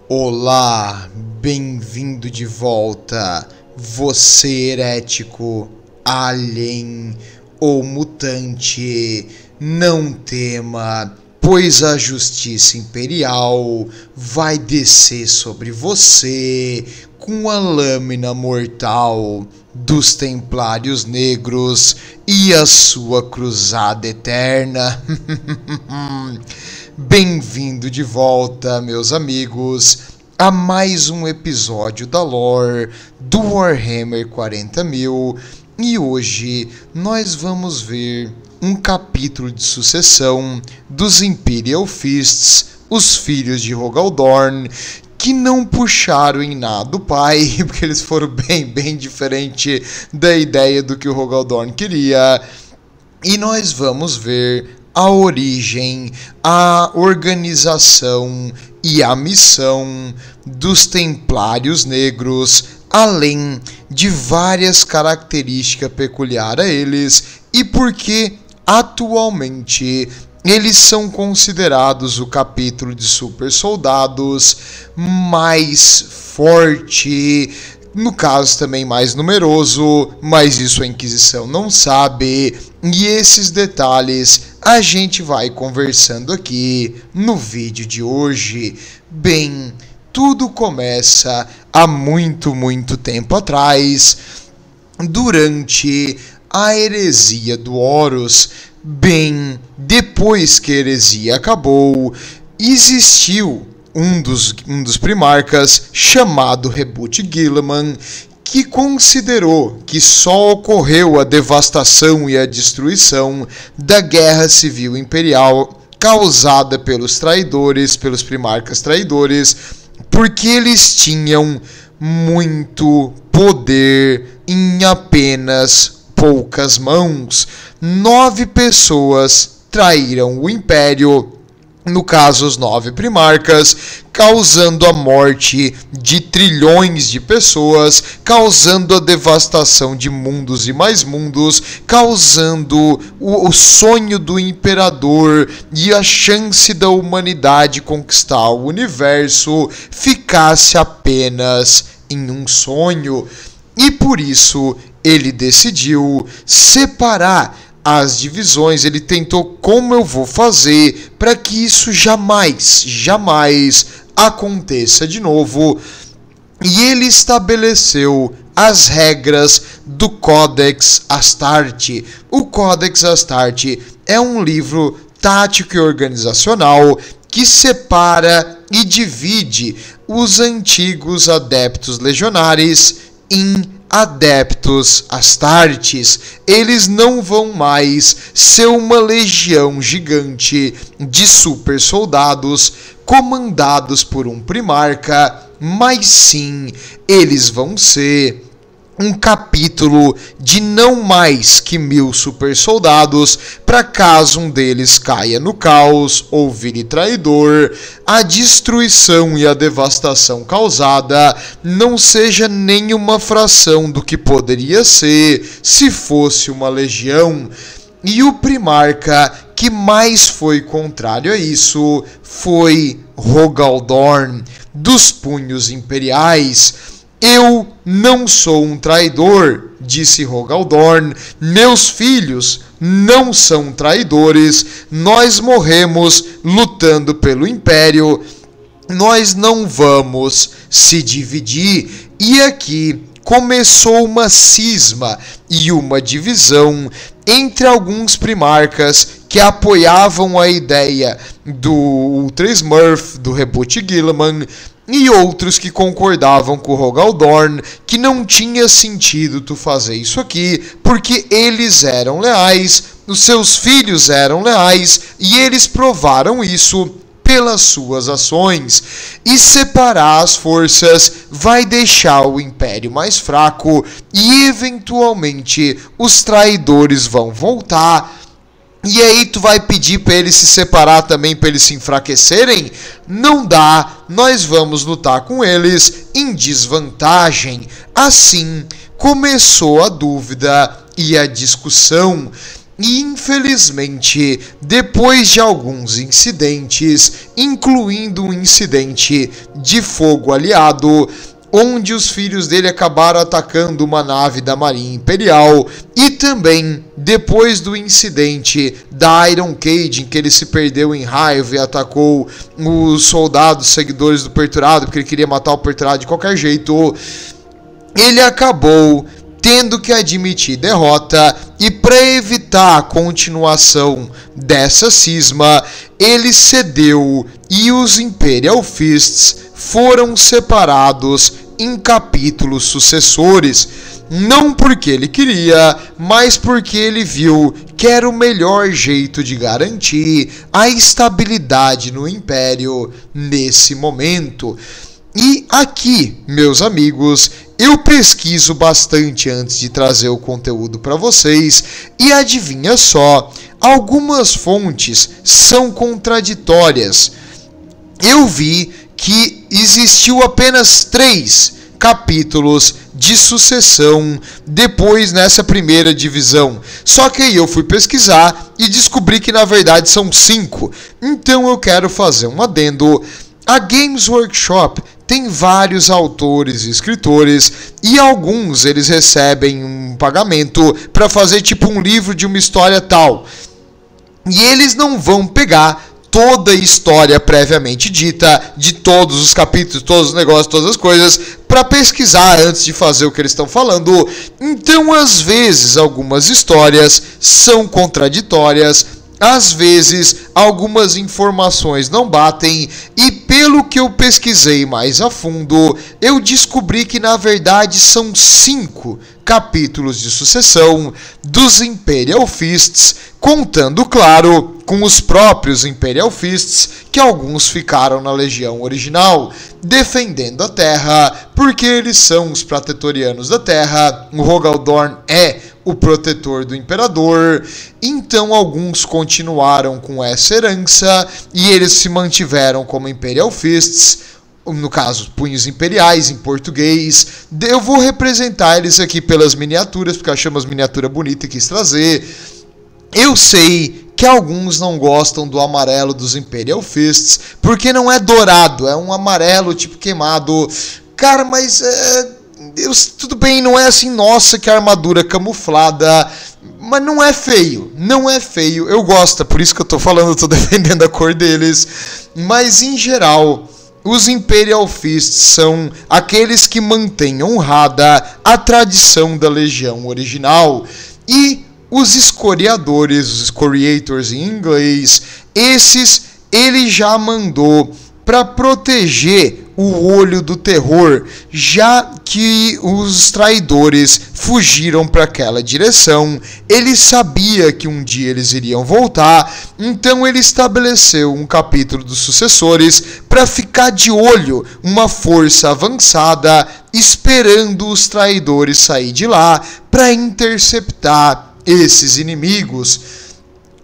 Olá, bem-vindo de volta, você herético, alien ou mutante, não tema, pois a justiça imperial vai descer sobre você com a lâmina mortal dos Templários Negros e a sua cruzada eterna. Bem-vindo de volta, meus amigos, a mais um episódio da lore do Warhammer 40.000 e hoje nós vamos ver um capítulo de sucessão dos Imperial Fists, os filhos de Rogal Dorn, que não puxaram em nada o pai, porque eles foram bem diferente da ideia do que o Rogal Dorn queria, e nós vamos ver a origem, a organização e a missão dos Templários Negros, além de várias características peculiares a eles e porque atualmente eles são considerados o capítulo de super soldados mais forte, no caso também mais numeroso, mas isso a Inquisição não sabe, e esses detalhes a gente vai conversando aqui no vídeo de hoje. Bem, tudo começa há muito tempo atrás, durante a heresia do Horus. Bem, depois que a heresia acabou, existiu um dos primarcas, chamado Rebut Guilliman, que considerou que só ocorreu a devastação e a destruição da Guerra Civil Imperial causada pelos traidores, pelos primarcas traidores, porque eles tinham muito poder em apenas poucas mãos. 9 pessoas traíram o Império, no caso os 9 primarcas, causando a morte de trilhões de pessoas, causando a devastação de mundos e mais mundos, causando o sonho do imperador e a chance da humanidade conquistar o universo ficasse apenas em um sonho. E por isso ele decidiu separar as divisões. Ele tentou como eu vou fazer para que isso jamais aconteça de novo. E ele estabeleceu as regras do Codex Astarte. O Codex Astarte é um livro tático e organizacional que separa e divide os antigos adeptos legionares em adeptos Astartes. Eles não vão mais ser uma legião gigante de super soldados comandados por um primarca, mas sim, eles vão ser um capítulo de não mais que 1000 super soldados, para caso um deles caia no caos ou vire traidor, a destruição e a devastação causada não seja nenhuma fração do que poderia ser se fosse uma legião. E o primarca que mais foi contrário a isso foi Rogal Dorn, dos Punhos Imperiais. Eu não sou um traidor, disse Rogal Dorn. Meus filhos não são traidores. Nós morremos lutando pelo Império. Nós não vamos se dividir. E aqui começou uma cisma e uma divisão entre alguns primarcas que apoiavam a ideia do Ultra Smurf, do Rebut Guilliman, e outros que concordavam com o Rogal Dorn, que não tinha sentido tu fazer isso aqui, porque eles eram leais, os seus filhos eram leais, e eles provaram isso pelas suas ações. E separar as forças vai deixar o Império mais fraco, e eventualmente os traidores vão voltar. E aí tu vai pedir para eles se separar também, para eles se enfraquecerem? Não dá, nós vamos lutar com eles em desvantagem. Assim começou a dúvida e a discussão. E infelizmente, depois de alguns incidentes, incluindo um incidente de fogo aliado, onde os filhos dele acabaram atacando uma nave da Marinha Imperial, e também depois do incidente da Iron Cage, em que ele se perdeu em raiva e atacou os soldados seguidores do Perturado, porque ele queria matar o Perturado de qualquer jeito, ele acabou tendo que admitir derrota, e para evitar a continuação dessa cisma, ele cedeu e os Imperial Fists foram separados em capítulos sucessores, não porque ele queria, mas porque ele viu que era o melhor jeito de garantir a estabilidade no Império nesse momento. E aqui, meus amigos, eu pesquiso bastante antes de trazer o conteúdo para vocês, e adivinha só, algumas fontes são contraditórias. Eu vi que existiu apenas 3 capítulos de sucessão depois nessa primeira divisão. Só que aí eu fui pesquisar e descobri que na verdade são 5. Então eu quero fazer um adendo. A Games Workshop tem vários autores e escritores, e alguns eles recebem um pagamento para fazer tipo um livro de uma história tal. E eles não vão pegar toda a história previamente dita, de todos os capítulos, todos os negócios, todas as coisas, para pesquisar antes de fazer o que eles estão falando. Então, às vezes, algumas histórias são contraditórias, às vezes, algumas informações não batem, e pelo que eu pesquisei mais a fundo, eu descobri que, na verdade, são 5 capítulos de sucessão dos Imperial Fists, contando, claro, com os próprios Imperial Fists, que alguns ficaram na Legião original, defendendo a Terra, porque eles são os Praetorianos da Terra. O Rogal Dorn é o protetor do Imperador, então alguns continuaram com essa herança, e eles se mantiveram como Imperial Fists, no caso, punhos imperiais em português. Eu vou representar eles aqui pelas miniaturas, porque eu achei umas miniaturas bonitas e quis trazer. Eu sei que alguns não gostam do amarelo dos Imperial Fists, porque não é dourado, é um amarelo tipo queimado. Cara, mas tudo bem, não é assim, nossa, que armadura camuflada, mas não é feio, não é feio. Eu gosto, por isso que eu tô falando, eu tô defendendo a cor deles. Mas em geral, os Imperial Fists são aqueles que mantêm honrada a tradição da Legião original. E os escoriadores, os scoriators em inglês, esses ele já mandou para proteger o olho do terror, já que os traidores fugiram para aquela direção. Ele sabia que um dia eles iriam voltar, então ele estabeleceu um capítulo dos sucessores para ficar de olho, uma força avançada esperando os traidores sair de lá para interceptar esses inimigos.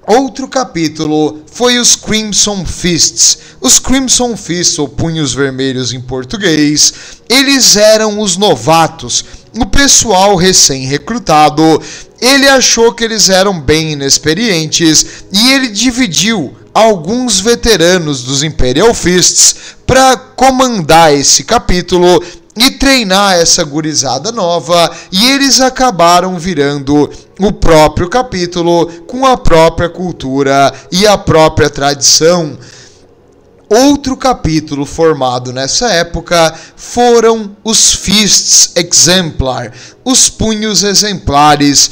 Outro capítulo foi os Crimson Fists. Os Crimson Fists, ou Punhos Vermelhos em português, eles eram os novatos, o pessoal recém-recrutado. Ele achou que eles eram bem inexperientes e ele dividiu alguns veteranos dos Imperial Fists para comandar esse capítulo e treinar essa gurizada nova, e eles acabaram virando o próprio capítulo com a própria cultura e a própria tradição. Outro capítulo formado nessa época foram os Fists Exemplar, os punhos exemplares.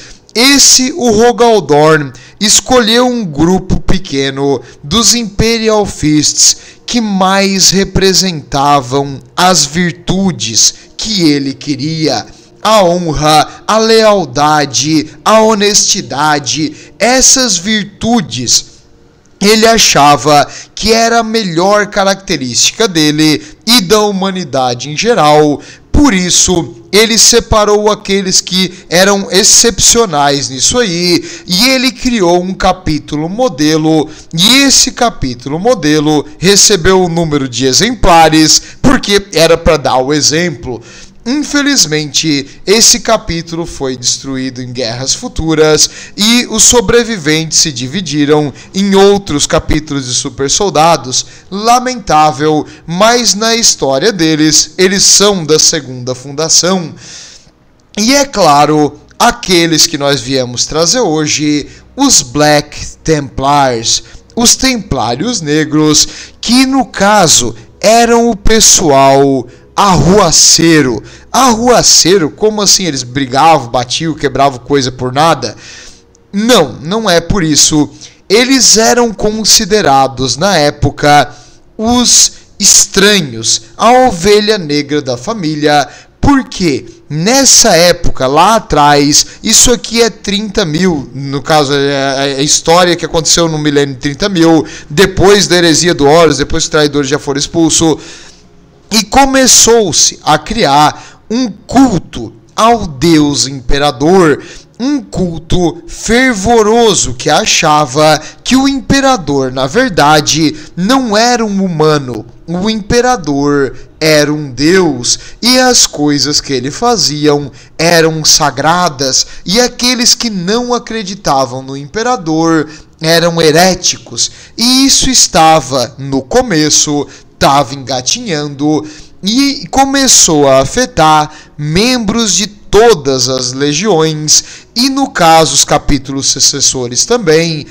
O Rogal Dorn escolheu um grupo pequeno dos Imperial Fists que mais representavam as virtudes que ele queria: a honra, a lealdade, a honestidade. Essas virtudes ele achava que era a melhor característica dele e da humanidade em geral. Por isso, ele separou aqueles que eram excepcionais nisso aí, e ele criou um capítulo modelo, e esse capítulo modelo recebeu o número de exemplares, porque era para dar o exemplo. Infelizmente, esse capítulo foi destruído em guerras futuras e os sobreviventes se dividiram em outros capítulos de Super Soldados. Lamentável, mas na história deles, eles são da segunda fundação. E é claro, aqueles que nós viemos trazer hoje, os Black Templars, os Templários Negros, que no caso eram o pessoal arruaceiro. Arruaceiro? Como assim? Eles brigavam, batiam, quebravam coisa por nada? Não, não é por isso. Eles eram considerados na época os estranhos, a ovelha negra da família, porque nessa época, lá atrás, isso aqui é 30 mil, no caso, é a história que aconteceu no milênio 30 mil, depois da heresia do Horus, depois que os traidores já foram expulsos, e começou-se a criar um culto ao Deus Imperador, um culto fervoroso que achava que o Imperador, na verdade, não era um humano, o Imperador era um Deus e as coisas que ele faziam eram sagradas e aqueles que não acreditavam no Imperador eram heréticos. E isso estava no começo, estava engatinhando e começou a afetar membros de todas as legiões e no caso os capítulos sucessores também,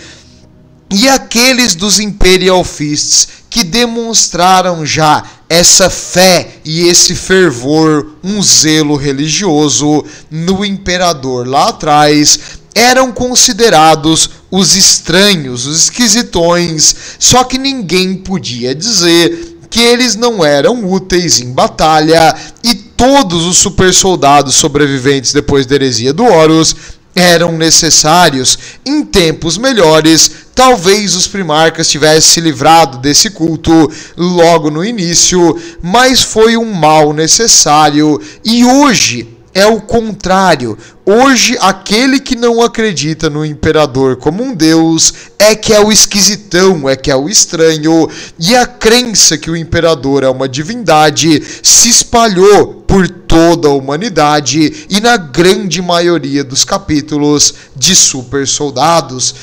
e aqueles dos Imperial Fists que demonstraram já essa fé e esse fervor, um zelo religioso no Imperador lá atrás, eram considerados os estranhos, os esquisitões, só que ninguém podia dizer que eles não eram úteis em batalha, e todos os super soldados sobreviventes depois da heresia do Horus eram necessários. Em tempos melhores, talvez os primarcas tivessem se livrado desse culto logo no início, mas foi um mal necessário, e hoje é o contrário. Hoje, aquele que não acredita no Imperador como um deus é que é o esquisitão, é que é o estranho, e a crença que o Imperador é uma divindade se espalhou por toda a humanidade e na grande maioria dos capítulos de Super Soldados.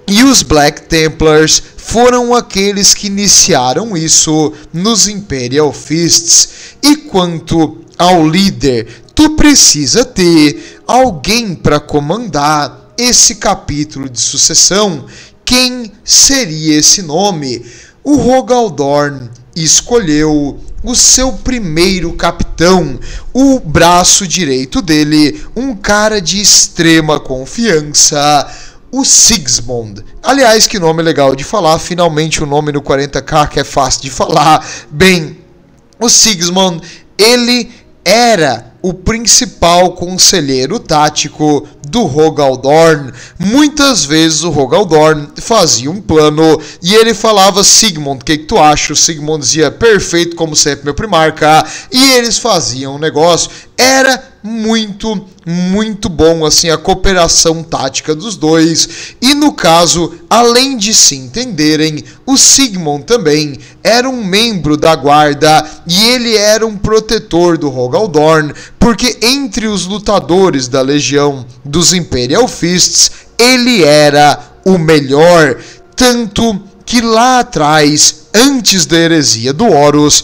E os Black Templars foram aqueles que iniciaram isso nos Imperial Fists. E quanto ao líder, tu precisa ter alguém para comandar esse capítulo de sucessão. Quem seria esse nome? O Rogal Dorn escolheu o seu primeiro capitão, o braço direito dele, um cara de extrema confiança, o Sigismund. Aliás, que nome legal de falar, finalmente um nome no 40k que é fácil de falar. Bem, o Sigismund, ele era o principal conselheiro tático do Rogal Dorn. Muitas vezes o Rogal Dorn fazia um plano e ele falava: Sigmund, o que tu acha? O Sigmund dizia: perfeito, como sempre, meu primarca. E eles faziam um negócio. Era muito bom assim a cooperação tática dos dois. E no caso, além de se entenderem, o Sigmund também era um membro da guarda e ele era um protetor do Rogal Dorn, porque entre os lutadores da legião dos Imperial Fists, ele era o melhor, tanto que lá atrás, antes da heresia do Horus,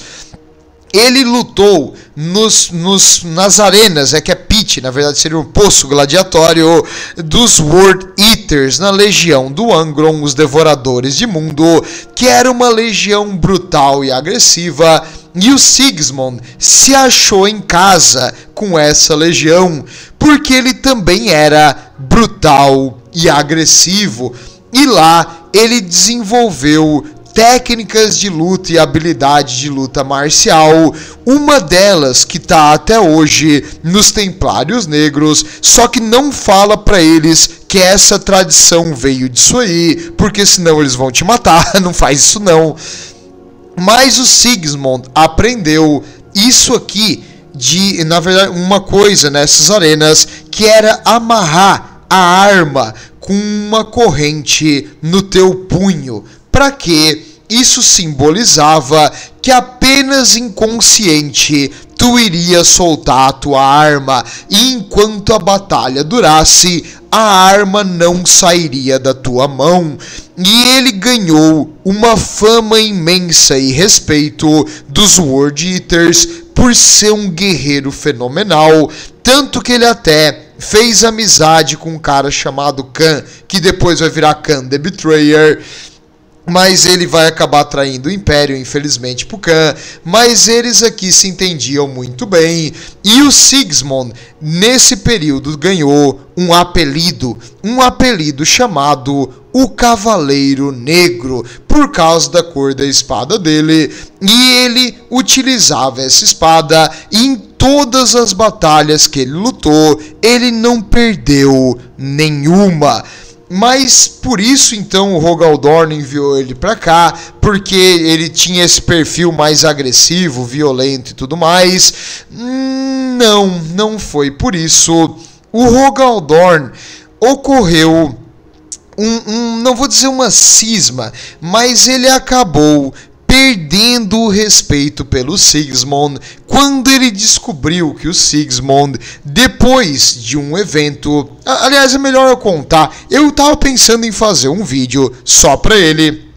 ele lutou nas arenas, que é pit, na verdade seria um poço gladiatório dos World Eaters, na legião do Angron, os Devoradores de Mundo, que era uma legião brutal e agressiva, e o Sigismund se achou em casa com essa legião, porque ele também era brutal e agressivo, e lá ele desenvolveu técnicas de luta e habilidade de luta marcial, uma delas que está até hoje nos Templários Negros, só que não fala para eles que essa tradição veio disso aí, porque senão eles vão te matar, não faz isso não. Mas o Sigismund aprendeu isso aqui, na verdade, uma coisa nessas arenas, que era amarrar a arma com uma corrente no teu punho. Para quê? Isso simbolizava que apenas inconsciente tu iria soltar a tua arma, e enquanto a batalha durasse, a arma não sairia da tua mão. E ele ganhou uma fama imensa e respeito dos World Eaters por ser um guerreiro fenomenal, tanto que ele até fez amizade com um cara chamado Khan, que depois vai virar Khan the Betrayer, mas ele vai acabar traindo o Império, infelizmente, pro Khan. Mas eles aqui se entendiam muito bem. E o Sigismund, nesse período, ganhou um apelido chamado o Cavaleiro Negro, por causa da cor da espada dele. E ele utilizava essa espada e em todas as batalhas que ele lutou, ele não perdeu nenhuma. Mas por isso então o Rogal Dorn enviou ele pra cá, porque ele tinha esse perfil mais agressivo, violento e tudo mais. Não foi por isso. O Rogal Dorn ocorreu não vou dizer uma cisma, mas ele acabou perdendo o respeito pelo Sigismund quando ele descobriu que o Sigismund, depois de um evento... Aliás, é melhor eu contar. Eu tava pensando em fazer um vídeo só pra ele,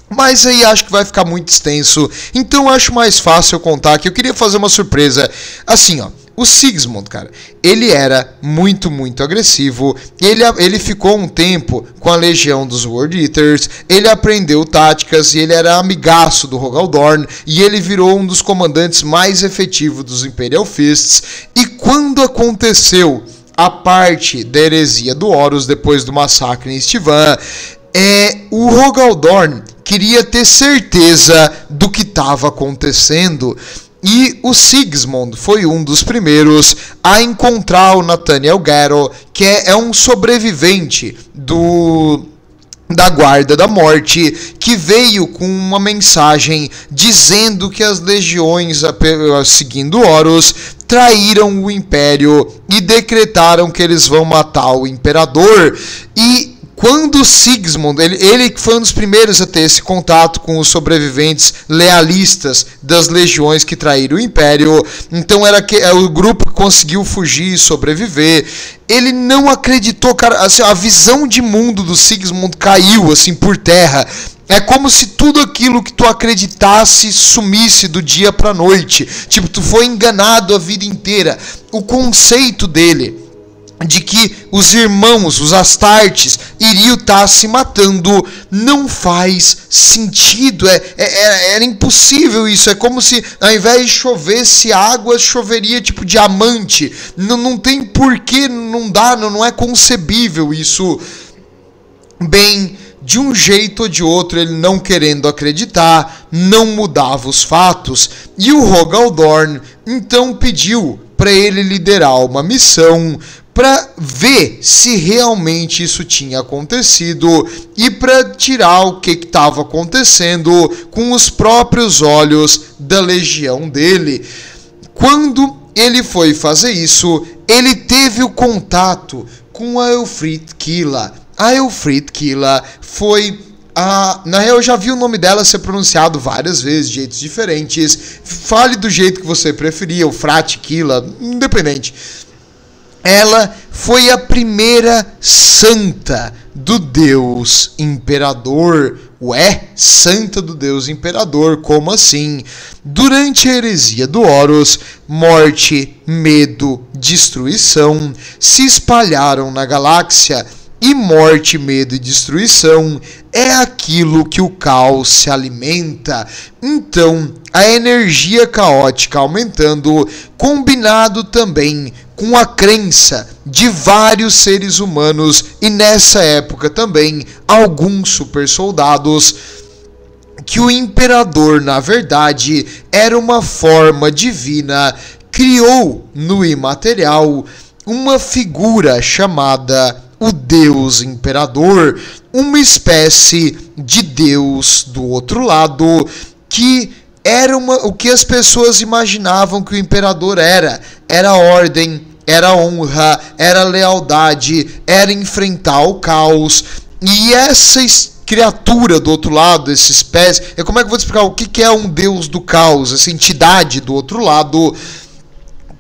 mas aí acho que vai ficar muito extenso, então acho mais fácil eu contar que eu queria fazer uma surpresa. Assim, ó, o Sigismund, cara, ele era muito agressivo. Ele ficou um tempo com a legião dos World Eaters, ele aprendeu táticas e ele era amigaço do Rogal Dorn, e ele virou um dos comandantes mais efetivos dos Imperial Fists. E quando aconteceu a parte da heresia do Horus, depois do massacre em Estivan, o Rogal Dorn queria ter certeza do que estava acontecendo. E o Sigismund foi um dos primeiros a encontrar o Nathaniel Garo, que é um sobrevivente da Guarda da Morte, que veio com uma mensagem dizendo que as legiões, seguindo Horus, traíram o Império e decretaram que eles vão matar o Imperador. E quando Sigismund, ele foi um dos primeiros a ter esse contato com os sobreviventes lealistas das legiões que traíram o Império, então era o grupo que conseguiu fugir e sobreviver. Ele não acreditou, cara, assim, a visão de mundo do Sigismund caiu assim por terra. É como se tudo aquilo que tu acreditasse sumisse do dia pra noite. Tipo, tu foi enganado a vida inteira. O conceito dele de que os irmãos, os Astartes, iriam estar se matando, não faz sentido. Era impossível isso. É como se ao invés de chovesse água, choveria tipo diamante. Não tem porquê, não dá, não é concebível isso. Bem, de um jeito ou de outro, ele não querendo acreditar, não mudava os fatos. E o Rogal Dorn então pediu para ele liderar uma missão para ver se realmente isso tinha acontecido e para tirar o que estava acontecendo com os próprios olhos da legião dele. Quando ele foi fazer isso, ele teve o contato com a Elfrid Kila. A Elfrid Kila foi... na real, eu já vi o nome dela ser pronunciado várias vezes, de jeitos diferentes. Fale do jeito que você preferia, o Frat Kila, independente. Ela foi a primeira santa do Deus Imperador. Ué, santa do Deus Imperador, como assim? Durante a heresia do Horus, morte, medo, destruição se espalharam na galáxia. E morte, medo e destruição é aquilo que o caos se alimenta. Então, a energia caótica aumentando, combinado também com a crença de vários seres humanos e nessa época também alguns super soldados, que o imperador, na verdade, era uma forma divina, criou no imaterial uma figura chamada o Deus Imperador, uma espécie de Deus do outro lado, que era o que as pessoas imaginavam que o Imperador era. Era ordem, era honra, era lealdade, era enfrentar o caos. E essa criatura do outro lado, essa espécie, como é que eu vou te explicar o que é um deus do caos, essa entidade do outro lado,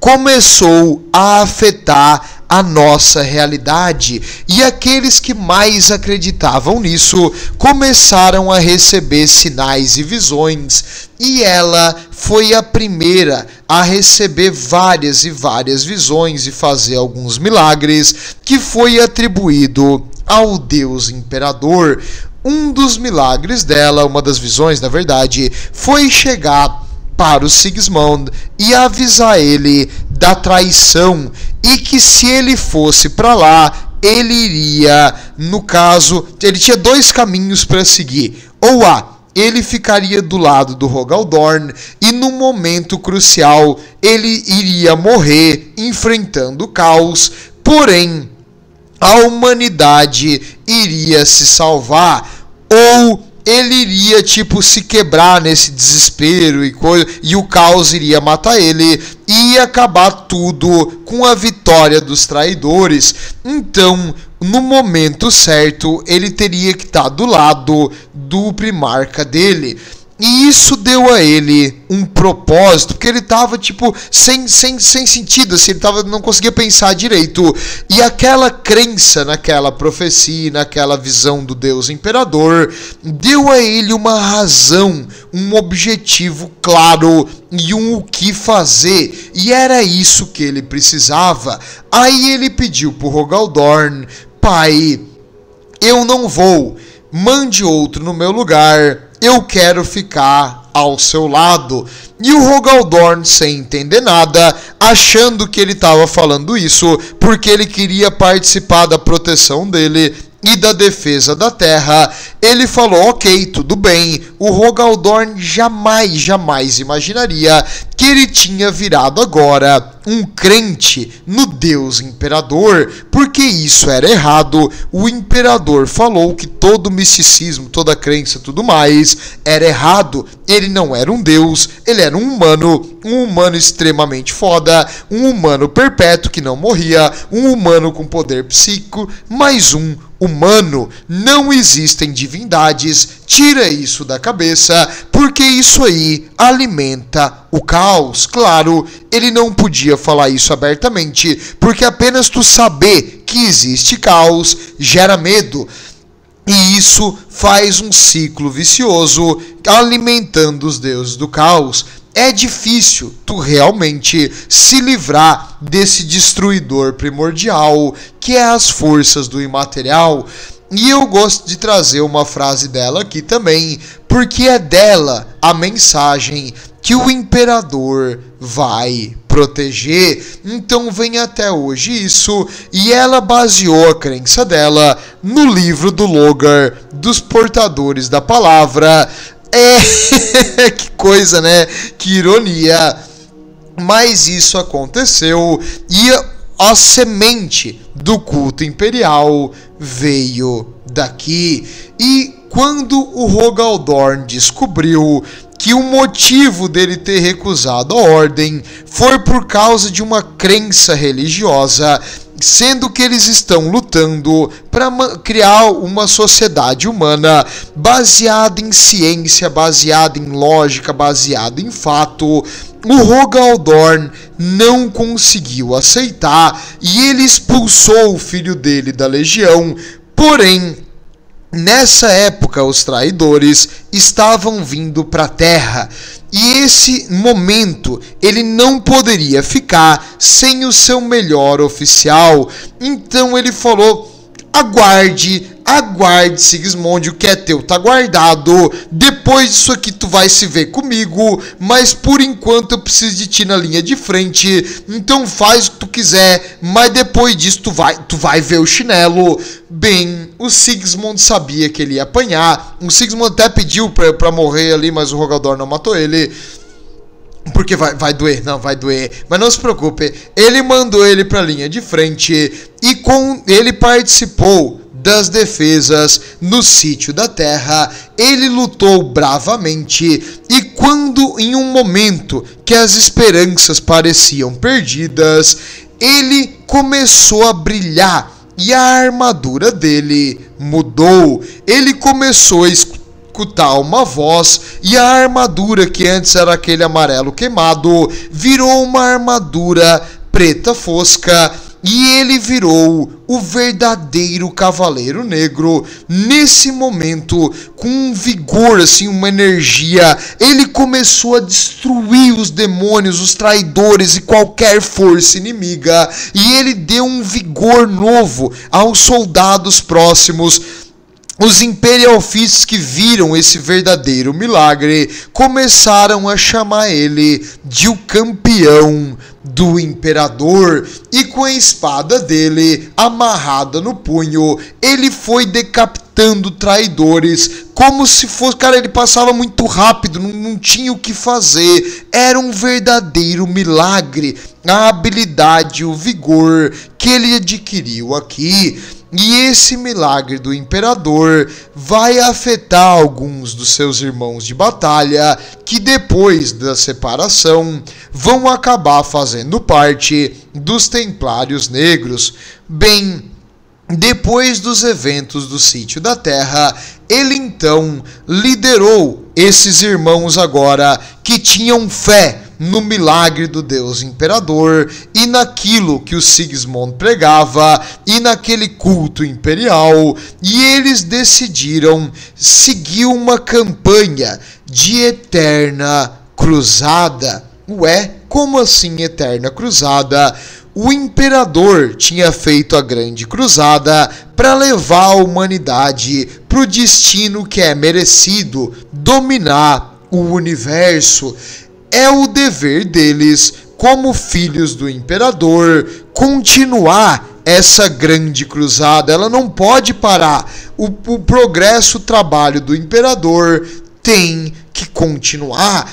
começou a afetar a nossa realidade, e aqueles que mais acreditavam nisso começaram a receber sinais e visões, e ela foi a primeira a receber várias e várias visões e fazer alguns milagres, que foi atribuído ao Deus Imperador. Um dos milagres dela, uma das visões, na verdade, foi chegar para o Sigismund e avisar ele da traição, e que se ele fosse para lá, ele iria, no caso, ele tinha dois caminhos para seguir. Ou ele ficaria do lado do Rogaldorn e no momento crucial ele iria morrer enfrentando o caos, porém a humanidade iria se salvar, ou ele iria se quebrar nesse desespero e o caos iria matar ele e ia acabar tudo com a vitória dos traidores. Então, no momento certo, ele teria que estar do lado do primarca dele. E isso deu a ele um propósito, porque ele estava sem sentido, assim, ele não conseguia pensar direito. E aquela crença naquela profecia, naquela visão do Deus Imperador, deu a ele uma razão, um objetivo claro e o que fazer. E era isso que ele precisava. Aí ele pediu para o Rogaldorn: pai, eu não vou, mande outro no meu lugar, eu quero ficar ao seu lado. E o Rogaldorn, sem entender nada, achando que ele estava falando isso porque ele queria participar da proteção dele e da defesa da terra, ele falou: ok, tudo bem. O Rogaldorn jamais imaginaria que ele tinha virado agora um crente no Deus Imperador, porque isso era errado. O Imperador falou que todo misticismo, toda crença, tudo mais, era errado. Ele não era um deus, ele era um humano extremamente foda, um humano perpétuo que não morria, um humano com poder psíquico, mais um humano. Não existem divindades, tira isso da cabeça, porque isso aí alimenta o caos. Claro, ele não podia falar isso abertamente, porque apenas tu saber que existe caos gera medo. E isso faz um ciclo vicioso, alimentando os deuses do caos. É difícil tu realmente se livrar desse destruidor primordial, que é as forças do imaterial. E eu gosto de trazer uma frase dela aqui também, porque é dela a mensagem que o Imperador vai proteger. Então vem até hoje isso, e ela baseou a crença dela no livro do Logar, dos Portadores da Palavra. Que coisa, né? Que ironia. Mas isso aconteceu, e a semente do culto imperial veio daqui. E quando o Rogaldorn descobriu que o motivo dele ter recusado a ordem foi por causa de uma crença religiosa, sendo que eles estão lutando para criar uma sociedade humana baseada em ciência, baseada em lógica, baseada em fato, o Rogaldorn não conseguiu aceitar e ele expulsou o filho dele da legião. Porém, nessa época, os traidores estavam vindo para a Terra, e esse momento ele não poderia ficar sem o seu melhor oficial. Então ele falou: aguarde, Sigismund, o que é teu tá guardado. Depois disso aqui tu vai se ver comigo, mas por enquanto eu preciso de ti na linha de frente. Então faz o que tu quiser, mas depois disso tu vai ver o chinelo. Bem, o Sigismund sabia que ele ia apanhar. O Sigismund até pediu pra morrer ali, mas o Rogaldorn não matou ele. Porque vai doer, não, vai doer. Mas não se preocupe, ele mandou ele pra linha de frente e ele participou das defesas no sítio da terra. Ele lutou bravamente, e quando em um momento que as esperanças pareciam perdidas, ele começou a brilhar e a armadura dele mudou. Ele começou a escutar uma voz e a armadura, que antes era aquele amarelo queimado, virou uma armadura preta fosca. E ele virou o verdadeiro Cavaleiro Negro. Nesse momento, com um vigor, assim, uma energia, ele começou a destruir os demônios, os traidores e qualquer força inimiga. E ele deu um vigor novo aos soldados próximos. Os Imperial Fists, que viram esse verdadeiro milagre, começaram a chamar ele de o campeão do Imperador. E com a espada dele amarrada no punho, ele foi decapitando traidores como se fosse... Cara, ele passava muito rápido, não tinha o que fazer. Era um verdadeiro milagre a habilidade, o vigor que ele adquiriu aqui. E esse milagre do Imperador vai afetar alguns dos seus irmãos de batalha, que depois da separação vão acabar fazendo parte dos Templários Negros. Bem, depois dos eventos do Sítio da Terra, ele então liderou esses irmãos agora que tinham fé no milagre do Deus Imperador e naquilo que o Sigismund pregava e naquele culto imperial, e eles decidiram seguir uma campanha de eterna cruzada. Ué, como assim eterna cruzada? O Imperador tinha feito a grande cruzada para levar a humanidade para o destino que é merecido, dominar o universo. É o dever deles, como filhos do Imperador, continuar essa grande cruzada. Ela não pode parar. O progresso, o trabalho do Imperador tem que continuar.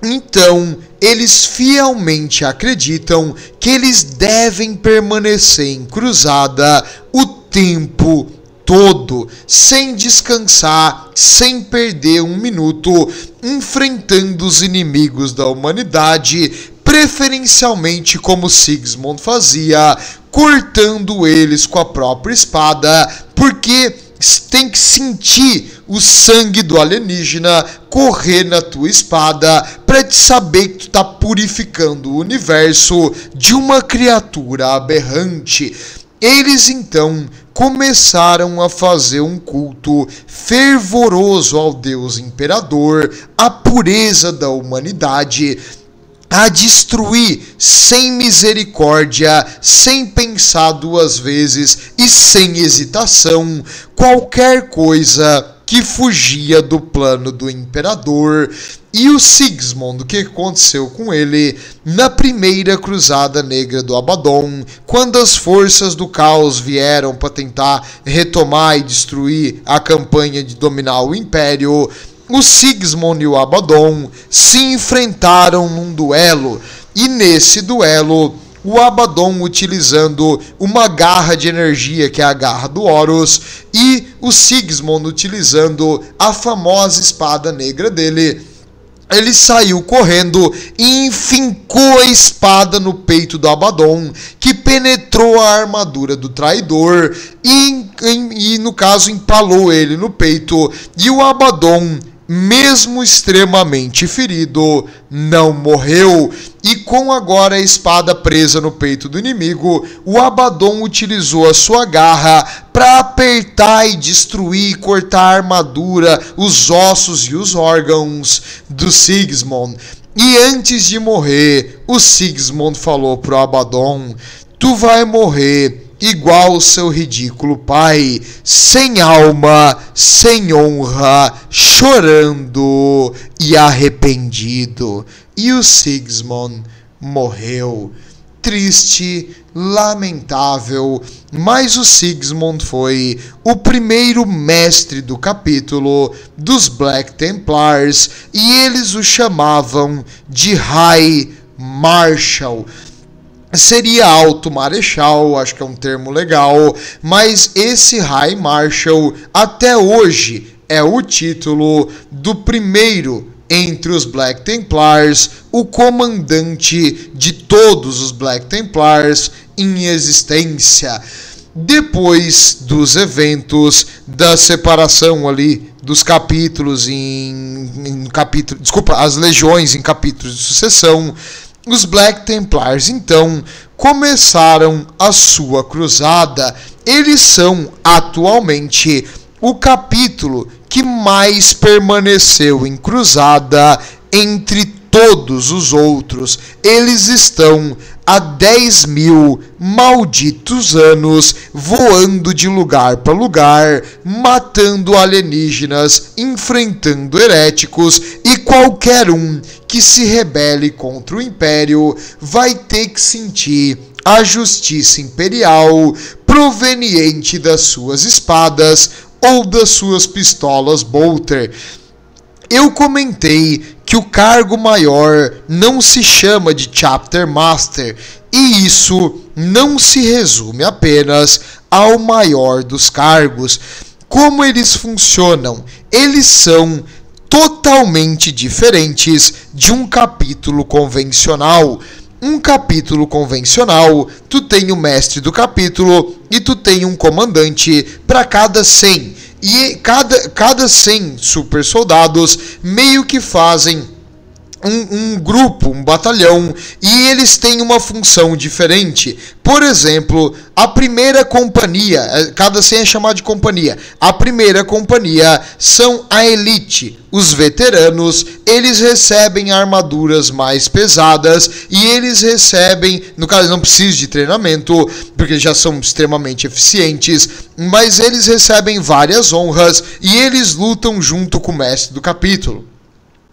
Então, eles fielmente acreditam que eles devem permanecer em cruzada o tempo todo, sem descansar, sem perder um minuto, enfrentando os inimigos da humanidade, preferencialmente como Sigismund fazia, cortando eles com a própria espada, porque tem que sentir o sangue do alienígena correr na tua espada para te saber que tu tá purificando o universo de uma criatura aberrante. Eles então começaram a fazer um culto fervoroso ao Deus Imperador, à pureza da humanidade, a destruir sem misericórdia, sem pensar duas vezes e sem hesitação qualquer coisa que fugia do plano do Imperador. E o Sigismund, o que aconteceu com ele na primeira Cruzada Negra do Abaddon, quando as forças do caos vieram para tentar retomar e destruir a campanha de dominar o Império, o Sigismund e o Abaddon se enfrentaram num duelo, e nesse duelo o Abaddon utilizando uma garra de energia, que é a garra do Horus, e o Sigismund utilizando a famosa espada negra dele. Ele saiu correndo e enfincou a espada no peito do Abaddon, que penetrou a armadura do traidor e no caso empalou ele no peito. E o Abaddon, mesmo extremamente ferido, não morreu. E com agora a espada presa no peito do inimigo, o Abaddon utilizou a sua garra para apertar e destruir, cortar a armadura, os ossos e os órgãos do Sigismund. E antes de morrer, o Sigismund falou pro Abaddon: tu vai morrer igual o seu ridículo pai, sem alma, sem honra, chorando e arrependido. E o Sigismund morreu. Triste, lamentável, mas o Sigismund foi o primeiro mestre do capítulo dos Black Templars, e eles o chamavam de High Marshal. Seria Alto Marechal, acho que é um termo legal, mas esse High Marshal até hoje é o título do primeiro entre os Black Templars, o comandante de todos os Black Templars em existência. depois dos eventos da separação ali dos capítulos as legiões em capítulos de sucessão, os Black Templars então começaram a sua cruzada. Eles são atualmente o capítulo que mais permaneceu em cruzada entre todos os outros. Eles estão há 10 mil malditos anos voando de lugar para lugar, matando alienígenas, enfrentando heréticos, e qualquer um que se rebele contra o Império vai ter que sentir a justiça imperial proveniente das suas espadas ou das suas pistolas Bolter. Eu comentei que o cargo maior não se chama de Chapter Master, e isso não se resume apenas ao maior dos cargos. Como eles funcionam? Eles são totalmente diferentes de um capítulo convencional. Um capítulo convencional, tu tem o mestre do capítulo e tu tem um comandante para cada 100. E cada 100 super soldados meio que fazem um grupo, um batalhão, e eles têm uma função diferente. Por exemplo, a primeira companhia, cada 100 é chamado de companhia. A primeira companhia são a elite, os veteranos. Eles recebem armaduras mais pesadas e eles recebem, no caso não precisam de treinamento, porque já são extremamente eficientes, mas eles recebem várias honras e eles lutam junto com o mestre do capítulo.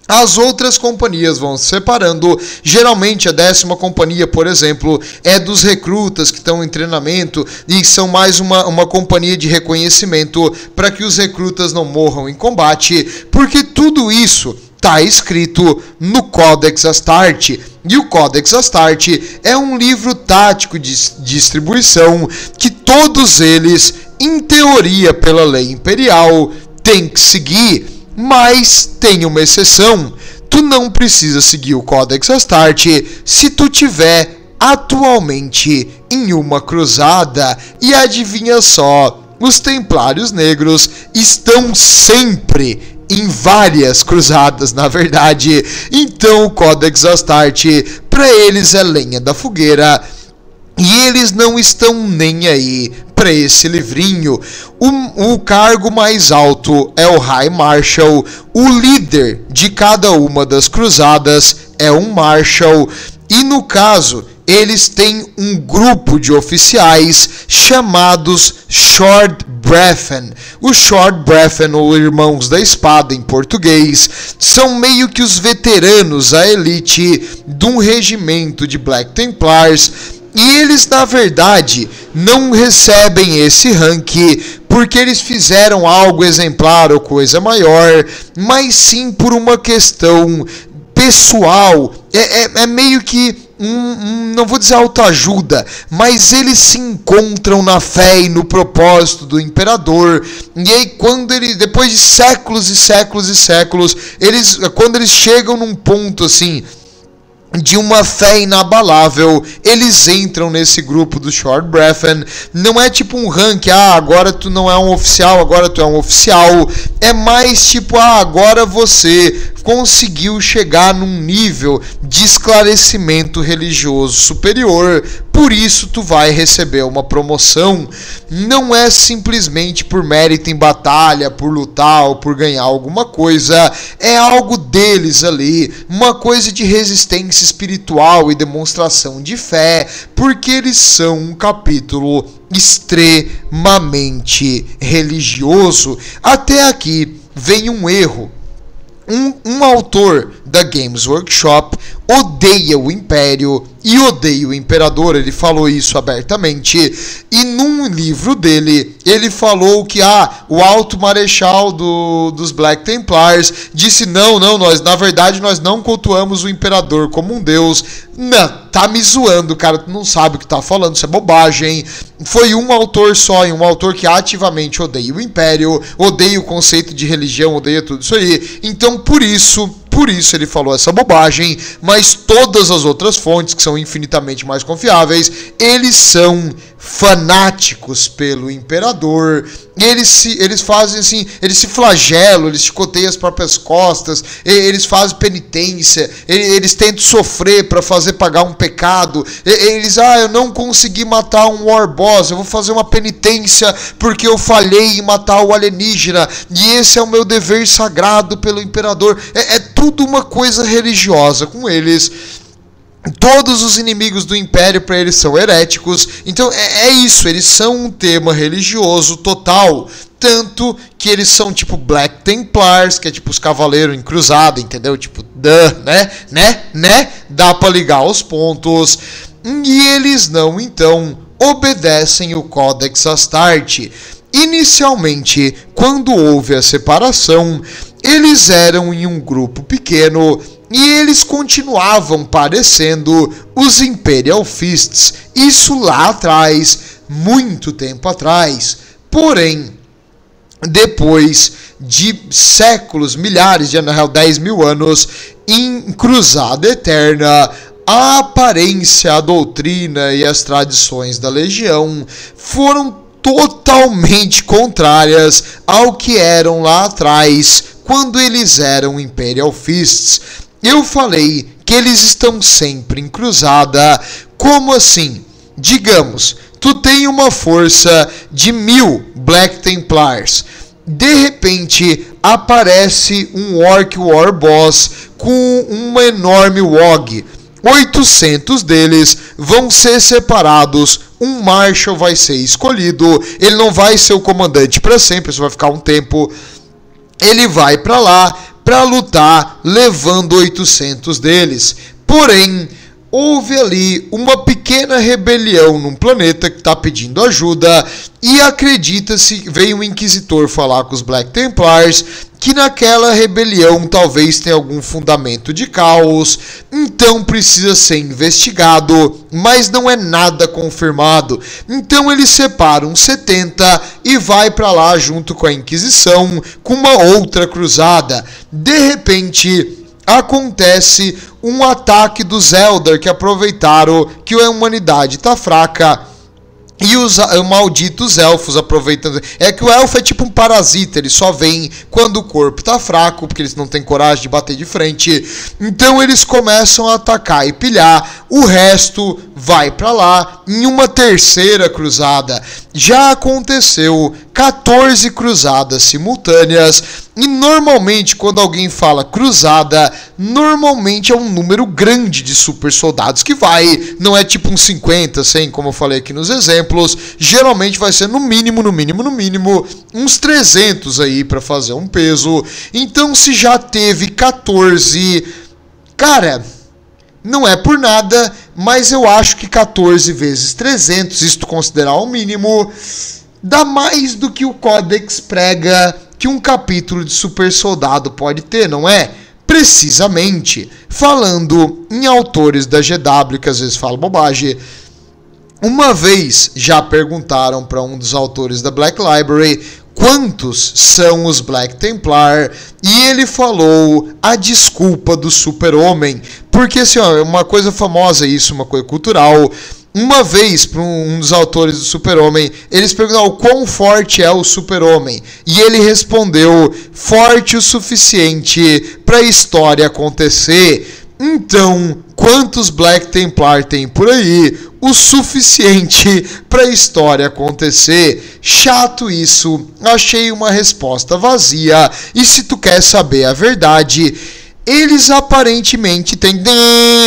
As outras companhias vão se separando. Geralmente a 10ª companhia, por exemplo, é dos recrutas que estão em treinamento e são mais uma companhia de reconhecimento para que os recrutas não morram em combate, porque tudo isso está escrito no Codex Astarte. E o Codex Astarte é um livro tático de distribuição que todos eles, em teoria pela lei imperial, têm que seguir. Mas tem uma exceção. Tu não precisa seguir o Codex Astarte se tu tiver atualmente em uma cruzada. E adivinha só, os Templários Negros estão sempre em várias cruzadas, na verdade. Então o Codex Astarte para eles é lenha da fogueira. E eles não estão nem aí para esse livrinho. O cargo mais alto é o High Marshal. O líder de cada uma das cruzadas é um Marshal. E no caso, eles têm um grupo de oficiais chamados Short Breathen. Os Short Breathen, ou Irmãos da Espada em português, são meio que os veteranos, a elite de um regimento de Black Templars. E eles, na verdade, não recebem esse rank porque eles fizeram algo exemplar ou coisa maior, mas sim por uma questão pessoal. É meio que, não vou dizer autoajuda, mas eles se encontram na fé e no propósito do imperador. E aí, depois de séculos e séculos e séculos, quando eles chegam num ponto assim de uma fé inabalável, eles entram nesse grupo do Short Breathen. Não é tipo um rank, agora tu não é um oficial, agora tu é um oficial. É mais tipo, agora você conseguiu chegar num nível de esclarecimento religioso superior, por isso tu vai receber uma promoção. Não é simplesmente por mérito em batalha, por lutar ou por ganhar alguma coisa. É algo deles ali, uma coisa de resistência espiritual e demonstração de fé, porque eles são um capítulo extremamente religioso. Até aqui vem um erro. Um autor da Games Workshop odeia o Império e odeia o Imperador. Ele falou isso abertamente. E num livro dele, ele falou que o Alto Marechal dos Black Templars disse não, na verdade nós não cultuamos o Imperador como um deus. Não, tá me zoando, cara, tu não sabe o que tá falando, isso é bobagem. Foi um autor só, e um autor que ativamente odeia o Império, odeia o conceito de religião, odeia tudo isso aí. Então, por isso, por isso ele falou essa bobagem, mas todas as outras fontes, que são infinitamente mais confiáveis, eles são fanáticos pelo imperador, eles fazem assim, eles se flagelam, eles chicoteiam as próprias costas, eles fazem penitência, eles tentam sofrer para fazer pagar um pecado, eu não consegui matar um war boss, eu vou fazer uma penitência porque eu falhei em matar o alienígena, e esse é o meu dever sagrado pelo imperador. É tudo uma coisa religiosa com eles. Todos os inimigos do Império para eles são heréticos, então é isso, eles são um tema religioso total, tanto que eles são tipo Black Templars, que é tipo os cavaleiros em cruzada, entendeu? Tipo, né? Dá para ligar os pontos, e eles não, então, obedecem o Codex Astarte. Inicialmente, quando houve a separação, eles eram em um grupo pequeno, e eles continuavam parecendo os Imperial Fists, isso lá atrás, muito tempo atrás. Porém, depois de séculos, milhares de anos, na real 10 mil anos, em Cruzada Eterna, a aparência, a doutrina e as tradições da Legião foram totalmente contrárias ao que eram lá atrás, quando eles eram Imperial Fists. Eu falei que eles estão sempre em cruzada. Como assim? Digamos, tu tem uma força de 1000 Black Templars. De repente, aparece um Orc War Boss com uma enorme WOG. 800 deles vão ser separados. Um Marshal vai ser escolhido. Ele não vai ser o comandante para sempre, só vai ficar um tempo. Ele vai para lá para lutar, levando 800 deles. Porém, houve ali uma pequena rebelião num planeta que está pedindo ajuda, e acredita-se, veio um Inquisitor falar com os Black Templars, que naquela rebelião talvez tenha algum fundamento de caos, então precisa ser investigado, mas não é nada confirmado. Então eles separam 70 e vai para lá junto com a Inquisição, com uma outra cruzada. De repente, acontece um ataque dos Eldar, que aproveitaram que a humanidade está fraca, e os malditos elfos aproveitando. É que o elfo é tipo um parasita, ele só vem quando o corpo está fraco, porque eles não têm coragem de bater de frente. Então eles começam a atacar e pilhar. O resto vai para lá em uma terceira cruzada. Já aconteceu 14 cruzadas simultâneas. E normalmente, quando alguém fala cruzada, normalmente é um número grande de super soldados que vai. Não é tipo uns 50, 100, como eu falei aqui nos exemplos. Geralmente vai ser no mínimo, uns 300 aí para fazer um peso. Então, se já teve 14, cara, não é por nada, mas eu acho que 14 vezes 300, se tu considerar o mínimo, dá mais do que o Codex prega que um capítulo de super soldado pode ter, não é? Precisamente, falando em autores da GW, que às vezes falam bobagem, uma vez já perguntaram para um dos autores da Black Library quantos são os Black Templar, e ele falou a desculpa do super-homem, porque assim, ó, é uma coisa famosa isso, uma coisa cultural. Uma vez, para um dos autores do Super-Homem, eles perguntaram o quão forte é o Super-Homem. E ele respondeu, forte o suficiente para a história acontecer. Então, quantos Black Templar tem por aí? O suficiente para a história acontecer. Chato isso, achei uma resposta vazia. E se tu quer saber a verdade, eles aparentemente têm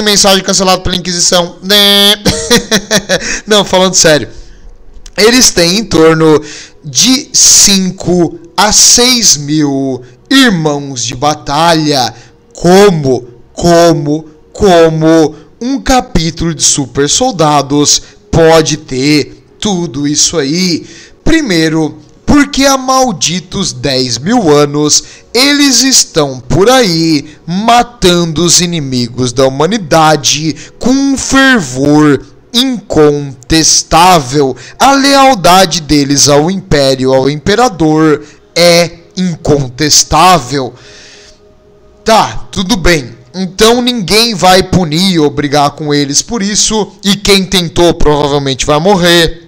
mensagem cancelada pela Inquisição. Não, falando sério. Eles têm em torno de 5 a 6 mil irmãos de batalha. Como um capítulo de super soldados pode ter tudo isso aí? Primeiro, porque há malditos 10 mil anos eles estão por aí matando os inimigos da humanidade com um fervor incontestável. A lealdade deles ao Império, ao Imperador, é incontestável. Tá, tudo bem. Então ninguém vai punir ou brigar com eles por isso, e quem tentou provavelmente vai morrer.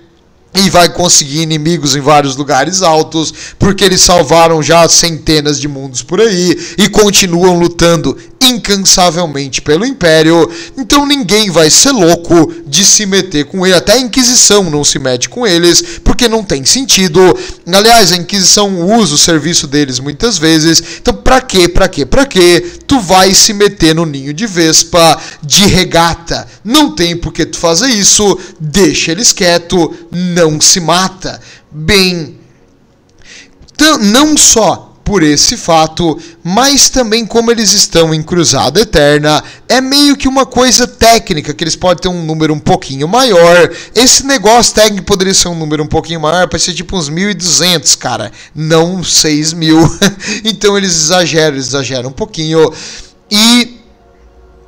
E vai conseguir inimigos em vários lugares altos, porque eles salvaram já centenas de mundos por aí e continuam lutando incansavelmente pelo Império. Então ninguém vai ser louco de se meter com ele. Até a Inquisição não se mete com eles, porque não tem sentido. Aliás, a Inquisição usa o serviço deles muitas vezes. Então pra quê tu vai se meter no ninho de vespa de regata? Não tem por que tu fazer isso. Deixa eles quietos, não se mata. Bem, não só por esse fato, mas também como eles estão em Cruzada Eterna, é meio que uma coisa técnica, que eles podem ter um número um pouquinho maior. Esse negócio técnico poderia ser um número um pouquinho maior, pode ser tipo uns 1.200, cara, não 6.000. Então eles exageram um pouquinho. E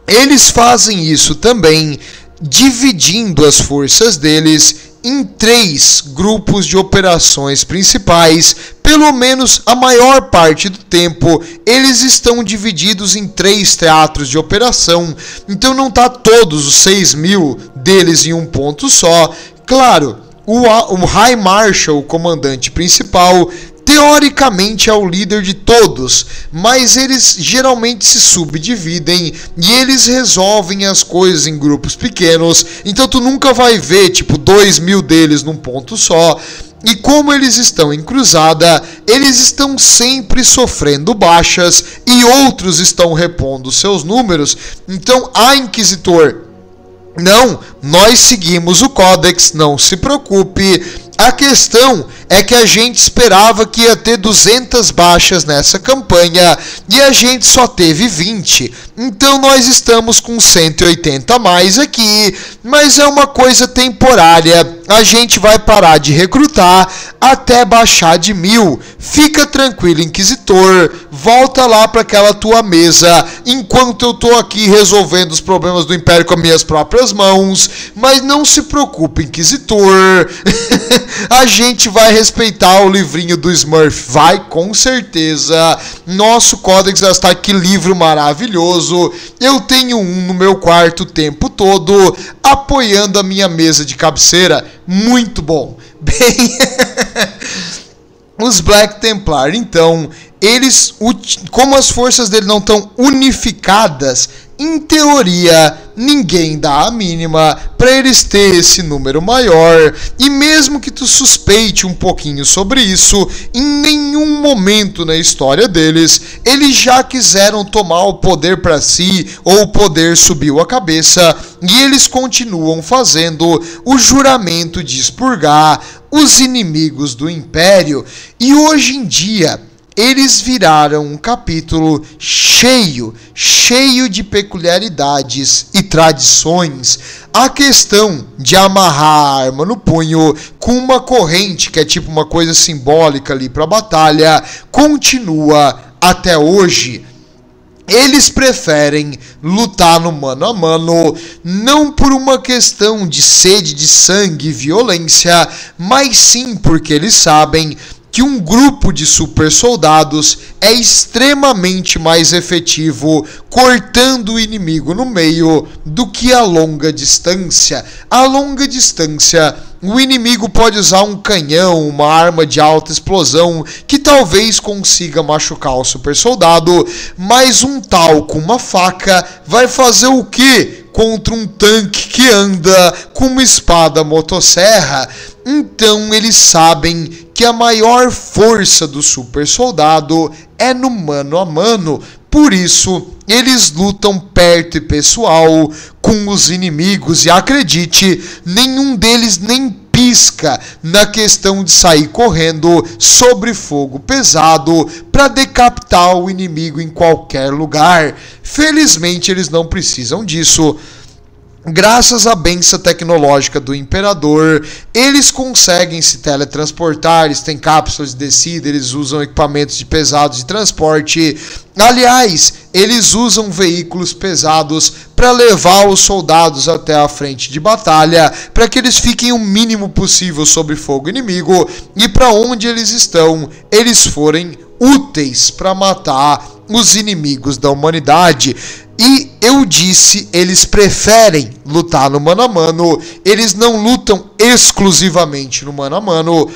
eles fazem isso também, dividindo as forças deles em 3 grupos de operações principais. Pelo menos a maior parte do tempo, eles estão divididos em 3 teatros de operação. Então não está todos os 6.000 deles em um ponto só. Claro, o High Marshal, o comandante principal, teoricamente é o líder de todos, mas eles geralmente se subdividem e eles resolvem as coisas em grupos pequenos. Então tu nunca vai ver tipo 2.000 deles num ponto só. E como eles estão em cruzada, eles estão sempre sofrendo baixas e outros estão repondo seus números. Então, Inquisitor, não, nós seguimos o Codex, não se preocupe. A questão é que a gente esperava que ia ter 200 baixas nessa campanha e a gente só teve 20. Então nós estamos com 180 a mais aqui, mas é uma coisa temporária. A gente vai parar de recrutar até baixar de 1.000. Fica tranquilo, Inquisitor. Volta lá para aquela tua mesa enquanto eu tô aqui resolvendo os problemas do Império com as minhas próprias mãos. Mas não se preocupe, Inquisitor. A gente vai respeitar o livrinho do Smurf. Vai, com certeza. Nosso Codex já está aqui, livro maravilhoso. Eu tenho um no meu quarto o tempo todo, apoiando a minha mesa de cabeceira. Muito bom. Bem, os Black Templar, então, eles, como as forças dele não estão unificadas, em teoria, ninguém dá a mínima para eles ter esse número maior. E mesmo que tu suspeite um pouquinho sobre isso, em nenhum momento na história deles, eles já quiseram tomar o poder para si, ou o poder subiu a cabeça, e eles continuam fazendo o juramento de expurgar os inimigos do Império. E hoje em dia, eles viraram um capítulo cheio de peculiaridades e tradições. A questão de amarrar a arma no punho com uma corrente, que é tipo uma coisa simbólica ali para a batalha, continua até hoje. Eles preferem lutar no mano a mano, não por uma questão de sede de sangue e violência, mas sim porque eles sabem que um grupo de super soldados é extremamente mais efetivo cortando o inimigo no meio do que a longa distância. A longa distância, o inimigo pode usar um canhão, uma arma de alta explosão, que talvez consiga machucar o super soldado, mas um tal com uma faca vai fazer o quê contra um tanque que anda com uma espada motosserra? Então eles sabem que a maior força do super soldado é no mano a mano. Por isso, eles lutam perto e pessoal com os inimigos. E acredite, nenhum deles nem pisca na questão de sair correndo sobre fogo pesado para decapitar o inimigo em qualquer lugar. Felizmente, eles não precisam disso. Graças à benção tecnológica do Imperador, eles conseguem se teletransportar, eles têm cápsulas de descida, eles usam equipamentos de pesados de transporte. Aliás, eles usam veículos pesados para levar os soldados até a frente de batalha, para que eles fiquem o mínimo possível sob fogo inimigo, e para onde eles estão, eles forem úteis para matar os inimigos da humanidade. E eu disse, eles preferem lutar no mano a mano, eles não lutam exclusivamente no mano a mano.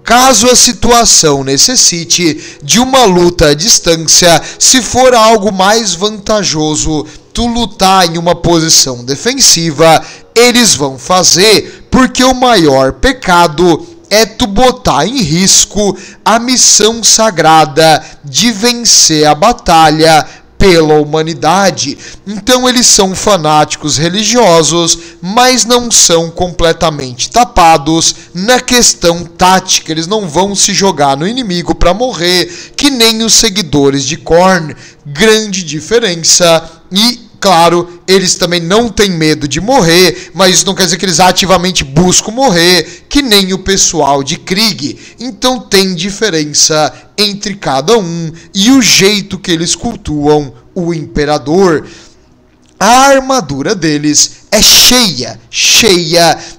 Caso a situação necessite de uma luta à distância, se for algo mais vantajoso tu lutar em uma posição defensiva, eles vão fazer, porque o maior pecado é tu botar em risco a missão sagrada de vencer a batalha pela humanidade. Então eles são fanáticos religiosos, mas não são completamente tapados na questão tática. Eles não vão se jogar no inimigo para morrer, que nem os seguidores de Khorne. Grande diferença. E claro, eles também não têm medo de morrer, mas isso não quer dizer que eles ativamente buscam morrer, que nem o pessoal de Krieg. Então tem diferença entre cada um e o jeito que eles cultuam o Imperador. A armadura deles é cheia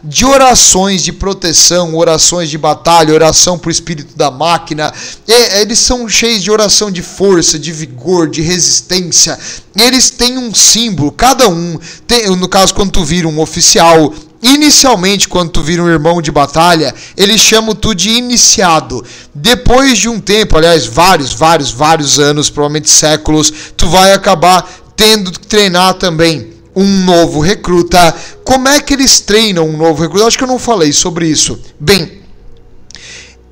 de orações de proteção, orações de batalha, oração para o espírito da máquina. Eles são cheios de oração de força, de vigor, de resistência. Eles têm um símbolo, cada um tem, no caso quando tu vira um oficial, inicialmente quando tu vira um irmão de batalha, eles chamam tu de iniciado. Depois de um tempo, aliás, vários anos, provavelmente séculos, tu vai acabar tendo que treinar também um novo recruta. Como é que eles treinam um novo recruta? Acho que eu não falei sobre isso. Bem,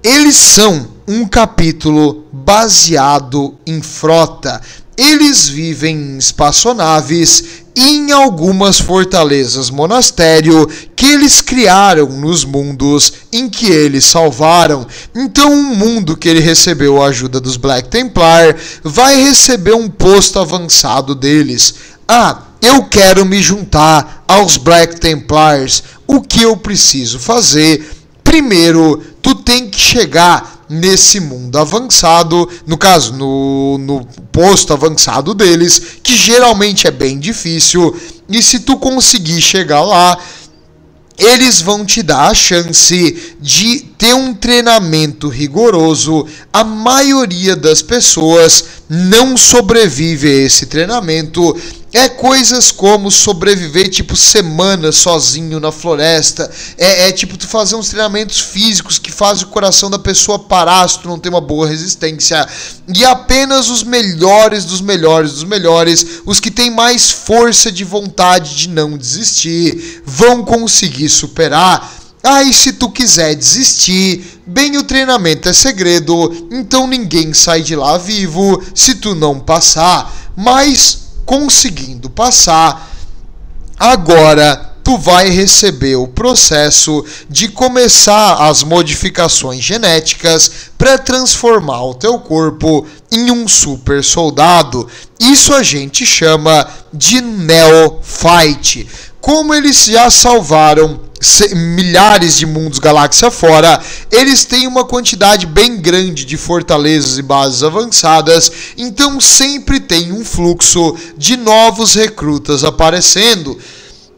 eles são um capítulo baseado em frota. Eles vivem em espaçonaves e em algumas fortalezas monastério que eles criaram nos mundos em que eles salvaram. Então um mundo que ele recebeu a ajuda dos Black Templar vai receber um posto avançado deles. Eu quero me juntar aos Black Templars. O que eu preciso fazer? Primeiro, tu tem que chegar nesse mundo avançado, no caso, no posto avançado deles, que geralmente é bem difícil, e se tu conseguir chegar lá, eles vão te dar a chance de ter um treinamento rigoroso. A maioria das pessoas não sobrevive a esse treinamento. É coisas como sobreviver tipo semanas sozinho na floresta. É tipo tu fazer uns treinamentos físicos que fazem o coração da pessoa parar se tu não tem uma boa resistência. E apenas os melhores dos melhores, os que têm mais força de vontade de não desistir, vão conseguir superar. E se tu quiser desistir, bem, o treinamento é segredo, então ninguém sai de lá vivo se tu não passar. Mas conseguindo passar, agora tu vai receber o processo de começar as modificações genéticas para transformar o teu corpo em um super soldado. Isso a gente chama de Neophyte. Como eles já salvaram milhares de mundos galáxia fora, eles têm uma quantidade bem grande de fortalezas e bases avançadas, então sempre tem um fluxo de novos recrutas aparecendo.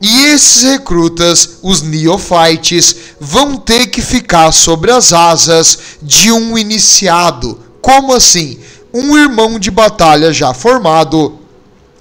E esses recrutas, os Neophytes, vão ter que ficar sobre as asas de um iniciado. Como assim? Um irmão de batalha já formado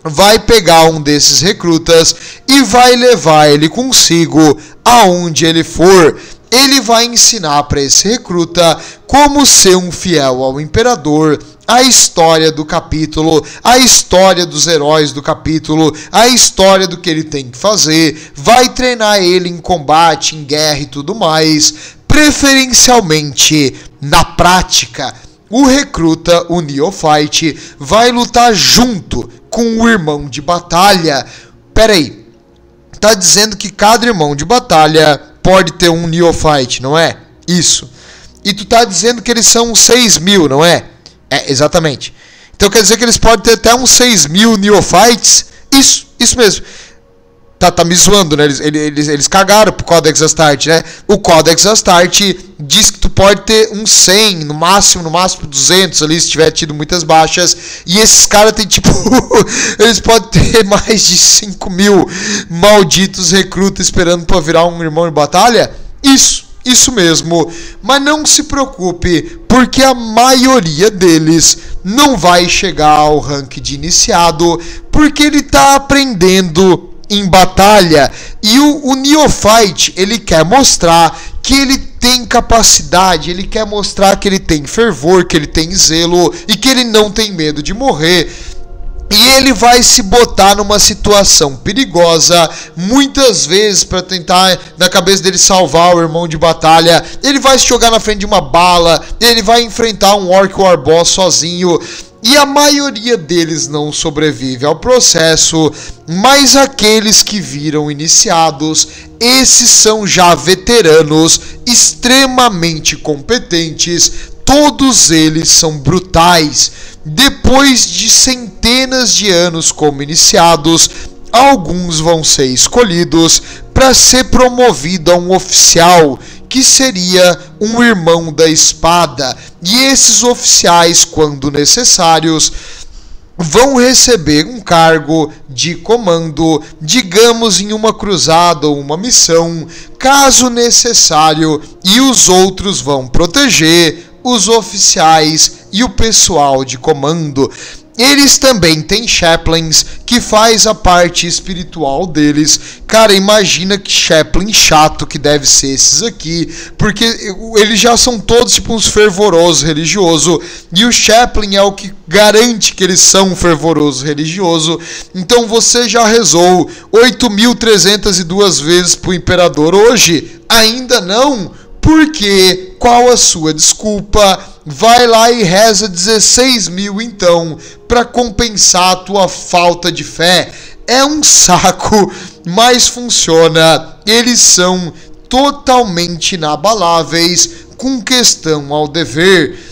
vai pegar um desses recrutas e vai levar ele consigo aonde ele for. Ele vai ensinar para esse recruta como ser um fiel ao imperador, a história do capítulo, a história dos heróis do capítulo, a história do que ele tem que fazer, vai treinar ele em combate, em guerra e tudo mais, preferencialmente na prática. O recruta, o Neophyte, vai lutar junto com o irmão de batalha. Peraí, tá dizendo que cada irmão de batalha pode ter um Neophyte, não é? Isso. E tu tá dizendo que eles são 6.000, não é? Exatamente. Então quer dizer que eles podem ter até uns 6.000 Neophytes? Isso mesmo. Tá me zoando, né? Eles cagaram pro Codex Astarte, né? O Codex Astarte diz que tu pode ter uns 100, no máximo 200 ali, se tiver tido muitas baixas. E esses caras tem tipo... eles podem ter mais de 5.000 malditos recrutas esperando pra virar um irmão de batalha? Isso. Isso mesmo, mas não se preocupe, porque a maioria deles não vai chegar ao rank de iniciado, porque ele está aprendendo em batalha. E o Neophyte, ele quer mostrar que ele tem capacidade, ele quer mostrar que ele tem fervor, que ele tem zelo e que ele não tem medo de morrer. E ele vai se botar numa situação perigosa, muitas vezes para tentar, na cabeça dele, salvar o irmão de batalha. Ele vai se jogar na frente de uma bala, ele vai enfrentar um Orc War Boss sozinho. E a maioria deles não sobrevive ao processo, mas aqueles que viram iniciados, esses são já veteranos, extremamente competentes, todos eles são brutais. Depois de centenas de anos como iniciados, alguns vão ser escolhidos para ser promovido a um oficial, que seria um irmão da espada. E esses oficiais, quando necessários, vão receber um cargo de comando, digamos em uma cruzada ou uma missão, caso necessário, e os outros vão proteger os oficiais e o pessoal de comando. Eles também têm chaplains, que faz a parte espiritual deles. Cara, imagina que chaplain chato que deve ser esses aqui, porque eles já são todos tipo uns fervorosos religiosos, e o chaplain é o que garante que eles são fervorosos religiosos. Então você já rezou 8.302 vezes pro imperador hoje? Ainda não? Porque qual a sua desculpa? Vai lá e reza 16.000 então, para compensar a tua falta de fé. É um saco, mas funciona. Eles são totalmente inabaláveis com questão ao dever.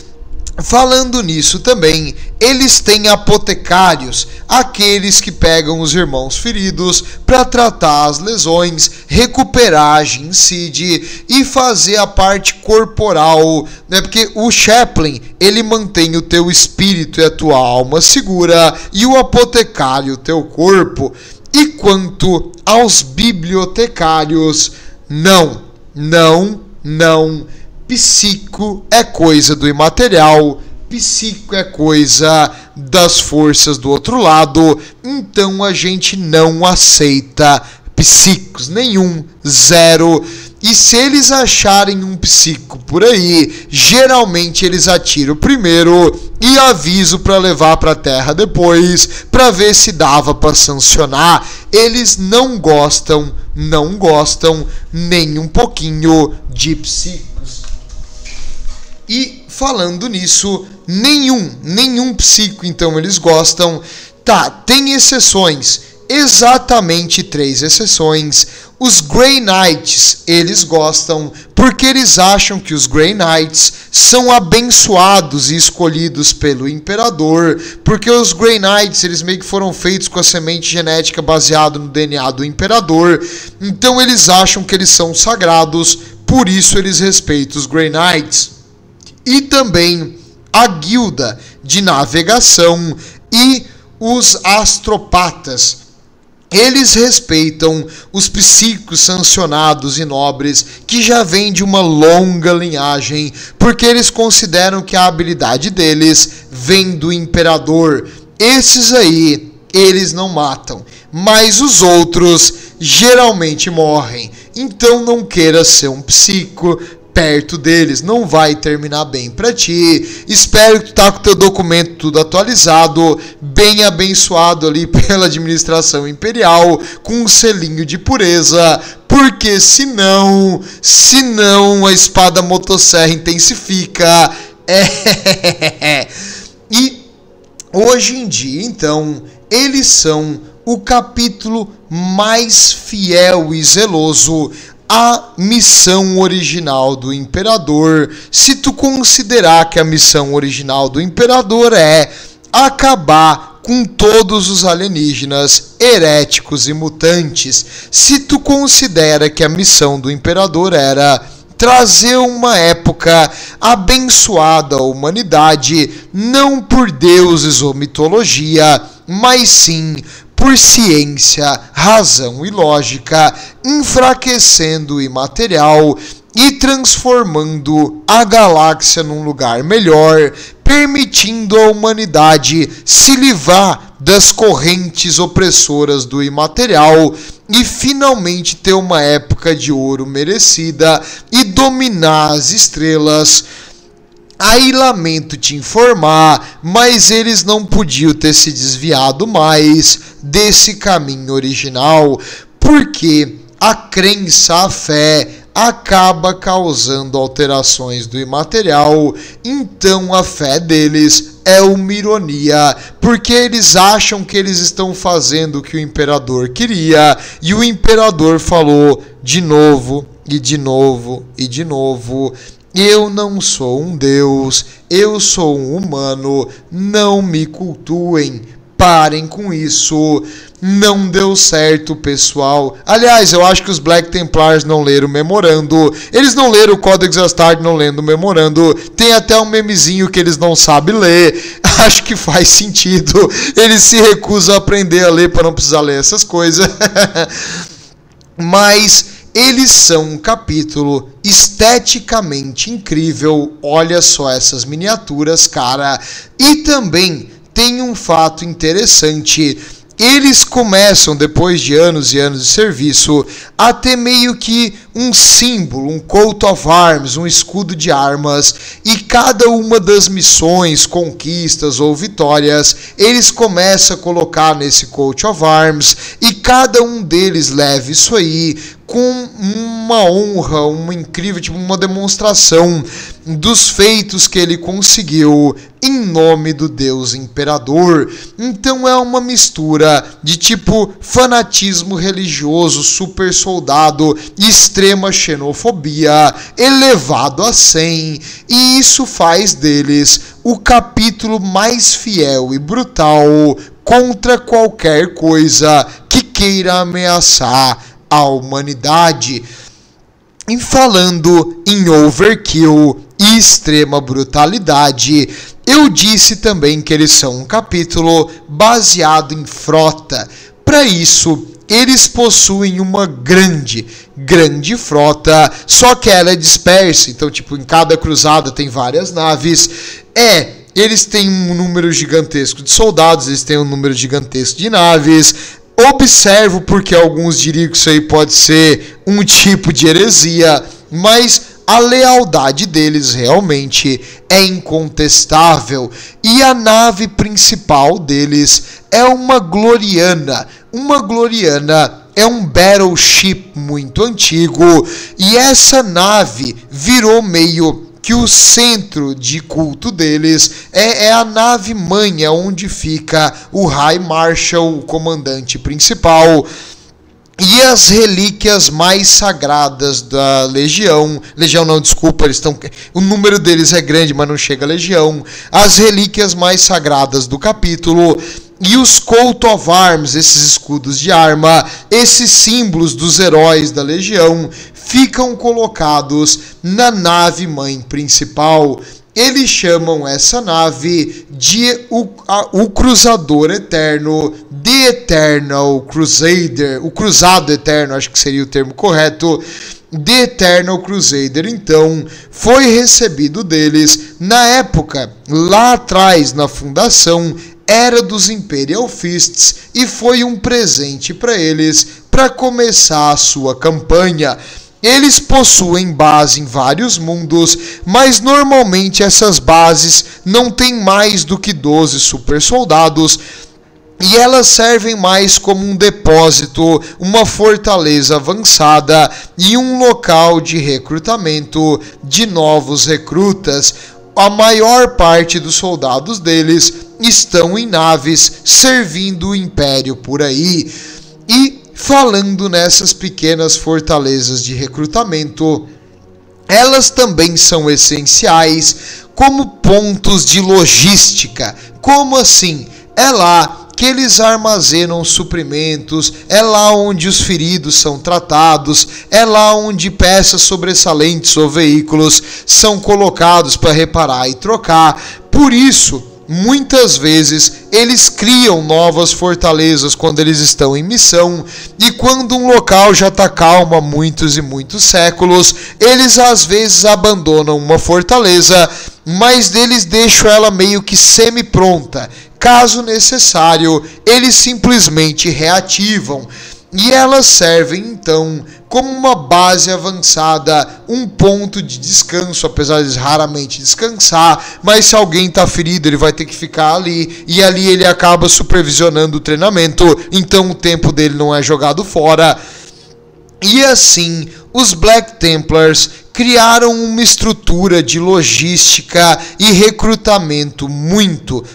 Falando nisso também, eles têm apotecários, aqueles que pegam os irmãos feridos para tratar as lesões, recuperar a ginside e fazer a parte corporal, né? Porque o chaplain, ele mantém o teu espírito e a tua alma segura, e o apotecário o teu corpo. E quanto aos bibliotecários, não. Psico é coisa do imaterial, psico é coisa das forças do outro lado, então a gente não aceita psicos nenhum, zero. E se eles acharem um psico por aí, geralmente eles atiram primeiro e aviso para levar para a terra depois, para ver se dava para sancionar. Eles não gostam nem um pouquinho de psicos. E falando nisso, nenhum psico então eles gostam. Tá, tem exceções, exatamente 3 exceções. Os Grey Knights, eles gostam porque eles acham que os Grey Knights são abençoados e escolhidos pelo imperador, porque os Grey Knights, eles meio que foram feitos com a semente genética baseada no DNA do imperador, então eles acham que eles são sagrados, por isso eles respeitam os Grey Knights. E também a guilda de navegação e os astropatas. Eles respeitam os psíquicos sancionados e nobres que já vêm de uma longa linhagem, porque eles consideram que a habilidade deles vem do imperador. Esses aí, eles não matam, mas os outros geralmente morrem. Então não queira ser um psico perto deles, não vai terminar bem pra ti. Espero que tu tá com o teu documento tudo atualizado, bem abençoado ali pela administração imperial, com um selinho de pureza, porque senão a espada motosserra intensifica. E hoje em dia, então, eles são o capítulo mais fiel e zeloso a missão original do imperador, se tu considerar que a missão original do imperador é acabar com todos os alienígenas, heréticos e mutantes, se tu considera que a missão do imperador era trazer uma época abençoada à humanidade, não por deuses ou mitologia, mas sim por ciência, razão e lógica, enfraquecendo o imaterial, e transformando a galáxia num lugar melhor, permitindo à humanidade se livrar das correntes opressoras do imaterial e finalmente ter uma época de ouro merecida e dominar as estrelas. Aí lamento te informar, mas eles não podiam ter se desviado mais desse caminho original, porque a crença, a fé, acaba causando alterações do imaterial. Então a fé deles é uma ironia, porque eles acham que eles estão fazendo o que o imperador queria, e o imperador falou de novo e de novo e de novo: eu não sou um deus, eu sou um humano, não me cultuem, parem com isso. Não deu certo, pessoal. Aliás, eu acho que os Black Templars não leram o memorando. Eles não leram o Codex Astarte, não lendo o memorando. Tem até um memezinho que eles não sabem ler. Acho que faz sentido. Eles se recusam a aprender a ler para não precisar ler essas coisas. Mas eles são um capítulo esteticamente incrível. Olha só essas miniaturas, cara. E também tem um fato interessante. Eles começam, depois de anos e anos de serviço, a ter meio que um símbolo, um coat of arms, um escudo de armas, e cada uma das missões, conquistas ou vitórias, eles começam a colocar nesse coat of arms, e cada um deles leva isso aí com uma honra, uma incrível, tipo uma demonstração dos feitos que ele conseguiu em nome do Deus Imperador. Então é uma mistura de tipo fanatismo religioso, super soldado, extrema xenofobia, elevado a 100, e isso faz deles o capítulo mais fiel e brutal contra qualquer coisa que queira ameaçar a humanidade. E falando em overkill e extrema brutalidade, eu disse também que eles são um capítulo baseado em frota. Para isso, eles possuem uma grande frota, só que ela é dispersa. Então, tipo, em cada cruzada tem várias naves. Eles têm um número gigantesco de soldados, eles têm um número gigantesco de naves. Observo porque alguns diriam que isso aí pode ser um tipo de heresia, mas a lealdade deles realmente é incontestável. E a nave principal deles é uma Gloriana. Uma Gloriana é um battleship muito antigo, e essa nave virou meio que o centro de culto deles. É a nave mãe, é onde fica o High Marshal, o comandante principal. E as relíquias mais sagradas da Legião, o número deles é grande, mas não chega a Legião. As relíquias mais sagradas do capítulo e os coat of arms, esses escudos de arma, esses símbolos dos heróis da Legião, ficam colocados na nave mãe principal. Eles chamam essa nave de o Cruzador Eterno, The Eternal Crusader, o Cruzado Eterno, acho que seria o termo correto. The Eternal Crusader, então, foi recebido deles na época, lá atrás, na fundação, era dos Imperial Fists, e foi um presente para eles para começar a sua campanha. Eles possuem base em vários mundos, mas normalmente essas bases não têm mais do que 12 super soldados, e elas servem mais como um depósito, uma fortaleza avançada e um local de recrutamento de novos recrutas. A maior parte dos soldados deles estão em naves servindo o Império por aí. E falando nessas pequenas fortalezas de recrutamento, elas também são essenciais como pontos de logística. Como assim? É lá que eles armazenam suprimentos, é lá onde os feridos são tratados, é lá onde peças sobressalentes ou veículos são colocados para reparar e trocar. Por isso, muitas vezes eles criam novas fortalezas quando eles estão em missão, e quando um local já está calmo há muitos e muitos séculos, eles às vezes abandonam uma fortaleza, mas eles deixam ela meio que semi-pronta. Caso necessário, eles simplesmente reativam. E elas servem então como uma base avançada, um ponto de descanso, apesar de raramente descansar, mas se alguém está ferido ele vai ter que ficar ali, e ali ele acaba supervisionando o treinamento, então o tempo dele não é jogado fora. E assim, os Black Templars criaram uma estrutura de logística e recrutamento muito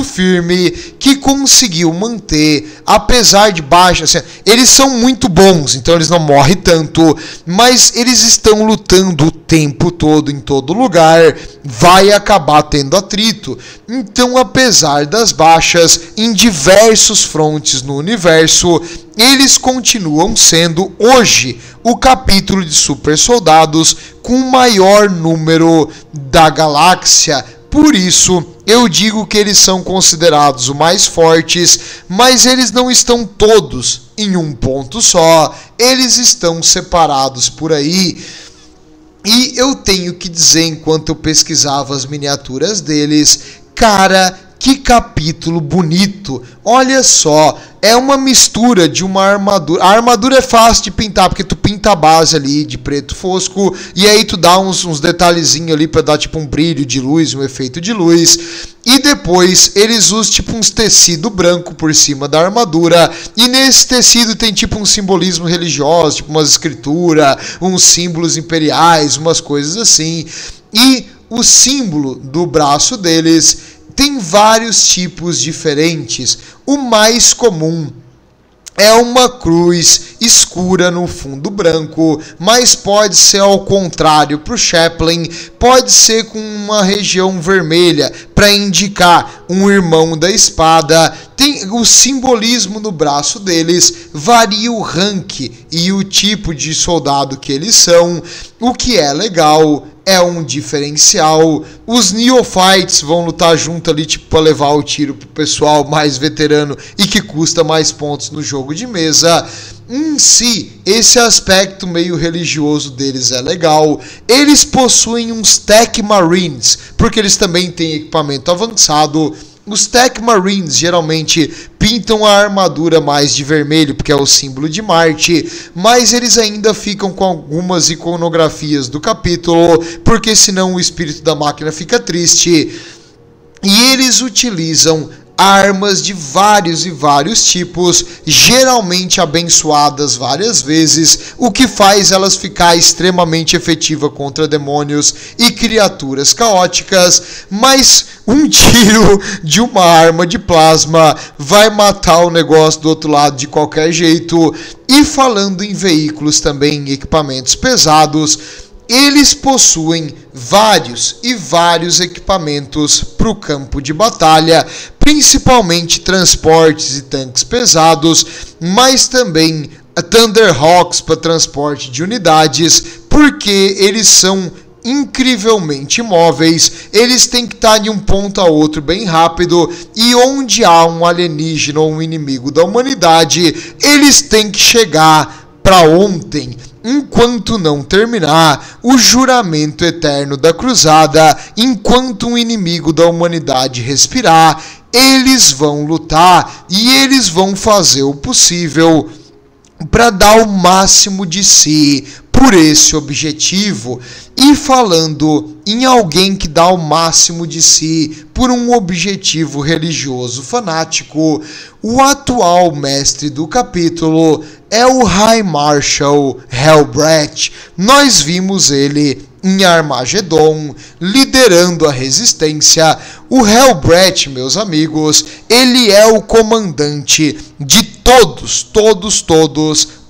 firme, que conseguiu manter, apesar de baixas, assim, eles são muito bons, então eles não morrem tanto, mas eles estão lutando o tempo todo, em todo lugar, vai acabar tendo atrito. Então, apesar das baixas em diversos frontes no universo, eles continuam sendo hoje o capítulo de super soldados com o maior número da galáxia. Por isso, eu digo que eles são considerados os mais fortes, mas eles não estão todos em um ponto só, eles estão separados por aí. E eu tenho que dizer, enquanto eu pesquisava as miniaturas deles, cara, que capítulo bonito! Olha só, é uma mistura de uma armadura. A armadura é fácil de pintar, porque tu pinta a base ali de preto fosco, e aí tu dá uns detalhezinhos ali para dar tipo um brilho de luz, um efeito de luz. E depois eles usam tipo uns tecido branco por cima da armadura, e nesse tecido tem tipo um simbolismo religioso, tipo umas escrituras, uns símbolos imperiais, umas coisas assim. E o símbolo do braço deles tem vários tipos diferentes. O mais comum é uma cruz escura no fundo branco, mas pode ser ao contrário para o Chaplain, pode ser com uma região vermelha para indicar um irmão da espada. Tem o simbolismo no braço deles, varia o rank e o tipo de soldado que eles são, o que é legal. É um diferencial. Os Neophytes vão lutar junto ali, tipo, para levar o tiro pro pessoal mais veterano e que custa mais pontos no jogo de mesa. Em si, esse aspecto meio religioso deles é legal. Eles possuem uns Tech Marines, porque eles também têm equipamento avançado. Os Tech Marines geralmente pintam a armadura mais de vermelho, porque é o símbolo de Marte, mas eles ainda ficam com algumas iconografias do capítulo, porque senão o espírito da máquina fica triste. E eles utilizam armas de vários e vários tipos, geralmente abençoadas várias vezes, o que faz elas ficar extremamente efetiva contra demônios e criaturas caóticas, mas um tiro de uma arma de plasma vai matar o negócio do outro lado de qualquer jeito. E falando em veículos também, equipamentos pesados, eles possuem vários e vários equipamentos para o campo de batalha, principalmente transportes e tanques pesados, mas também Thunderhawks para transporte de unidades, porque eles são incrivelmente móveis, eles têm que estar de um ponto a outro bem rápido, e onde há um alienígena ou um inimigo da humanidade, eles têm que chegar para ontem, enquanto não terminar o juramento eterno da cruzada. Enquanto um inimigo da humanidade respirar, eles vão lutar e eles vão fazer o possível para dar o máximo de si por esse objetivo. E falando em alguém que dá o máximo de si por um objetivo religioso fanático, o atual mestre do capítulo é o High Marshal Helbrecht. Nós vimos ele em Armagedon, liderando a resistência. O Helbrecht, meus amigos, ele é o comandante de todos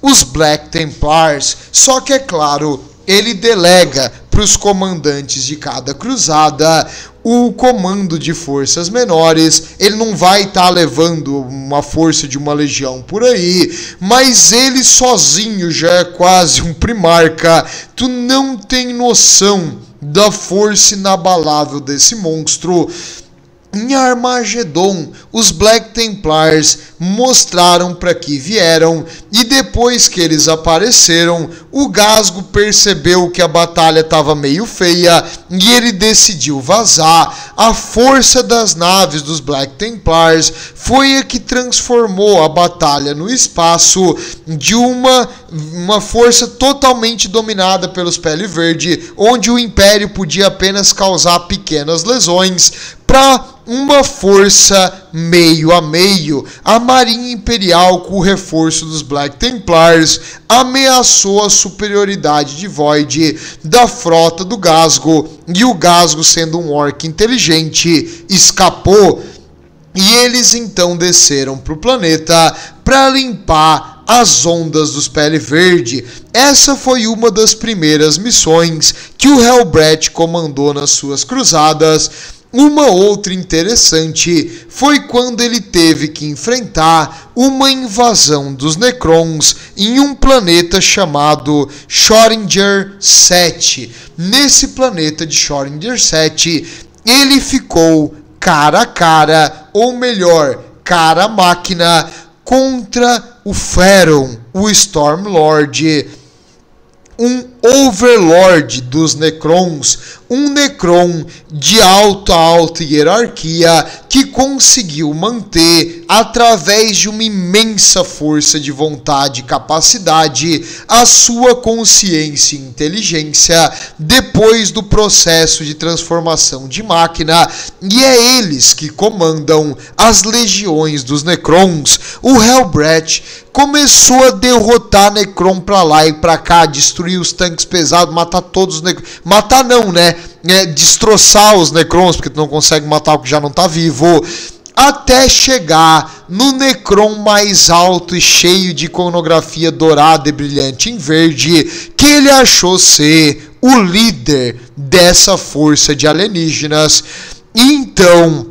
os Black Templars, só que é claro, ele delega para os comandantes de cada cruzada o comando de forças menores. Ele não vai estar levando uma força de uma legião por aí, mas ele sozinho já é quase um primarca. Tu não tem noção da força inabalável desse monstro. Em Armagedon, os Black Templars mostraram para que vieram, e depois que eles apareceram, o Ghazghkull percebeu que a batalha estava meio feia e ele decidiu vazar. A força das naves dos Black Templars foi a que transformou a batalha no espaço de uma força totalmente dominada pelos Pele Verde, onde o Império podia apenas causar pequenas lesões, para uma força meio a meio. A Marinha Imperial, com o reforço dos Black Templars, ameaçou a superioridade de Void da frota do Ghazghkull, e o Ghazghkull, sendo um orc inteligente, escapou. E eles então desceram para o planeta para limpar as ondas dos Pele Verde. Essa foi uma das primeiras missões que o Helbret comandou nas suas cruzadas. Uma outra interessante foi quando ele teve que enfrentar uma invasão dos Necrons em um planeta chamado Schrödinger 7. Nesse planeta de Schrödinger 7, ele ficou cara a cara, ou melhor, cara a máquina, contra o Pharaon, o Stormlord, um Overlord dos Necrons, um Necron de alta hierarquia que conseguiu manter, através de uma imensa força de vontade e capacidade, a sua consciência e inteligência depois do processo de transformação de máquina, e é eles que comandam as legiões dos Necrons. O Helbret começou a derrotar Necron pra lá e pra cá, destruir os tanques pesados, matar todos os Necrons. Matar não, né? Destroçar os Necrons, porque tu não consegue matar o que já não tá vivo. Até chegar no Necron mais alto e cheio de iconografia dourada e brilhante em verde, que ele achou ser o líder dessa força de alienígenas. E então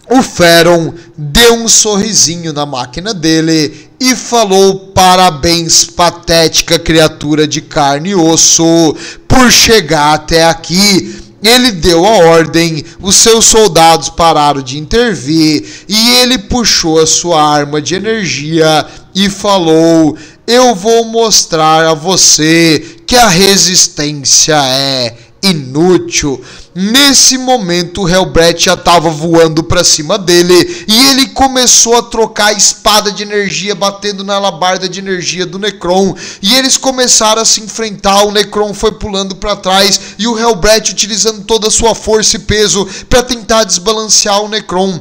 o Pharaon deu um sorrisinho na máquina dele e falou: parabéns, patética criatura de carne e osso, por chegar até aqui. Ele deu a ordem, os seus soldados pararam de intervir e ele puxou a sua arma de energia e falou: eu vou mostrar a você que a resistência é inútil. Nesse momento o Helbret já estava voando para cima dele e ele começou a trocar a espada de energia batendo na alabarda de energia do Necron, e eles começaram a se enfrentar. O Necron foi pulando para trás e o Helbret utilizando toda a sua força e peso para tentar desbalancear o Necron.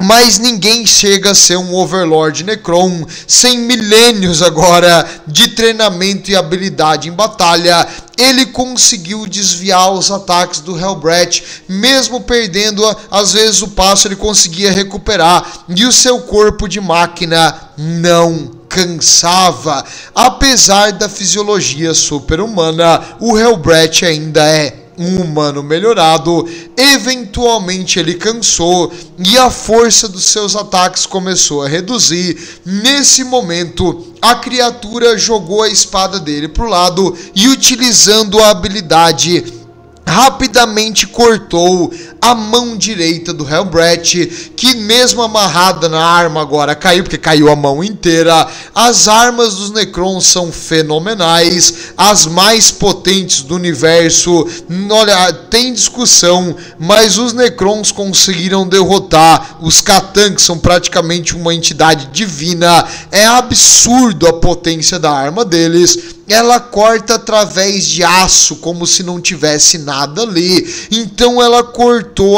Mas ninguém chega a ser um Overlord Necron sem milênios agora de treinamento e habilidade em batalha. Ele conseguiu desviar os ataques do Helbret, mesmo perdendo, às vezes o passo ele conseguia recuperar, e o seu corpo de máquina não cansava. Apesar da fisiologia super-humana, o Helbret ainda é um humano melhorado. Eventualmente ele cansou e a força dos seus ataques começou a reduzir. Nesse momento, a criatura jogou a espada dele para o lado e, utilizando a habilidade, rapidamente cortou a mão direita do Helbret, que mesmo amarrada na arma agora caiu, porque caiu a mão inteira. As armas dos Necrons são fenomenais, as mais potentes do universo. Olha, tem discussão, mas os Necrons conseguiram derrotar os Catan, que são praticamente uma entidade divina. É absurdo a potência da arma deles. Ela corta através de aço, como se não tivesse nada ali. Então ela cortou,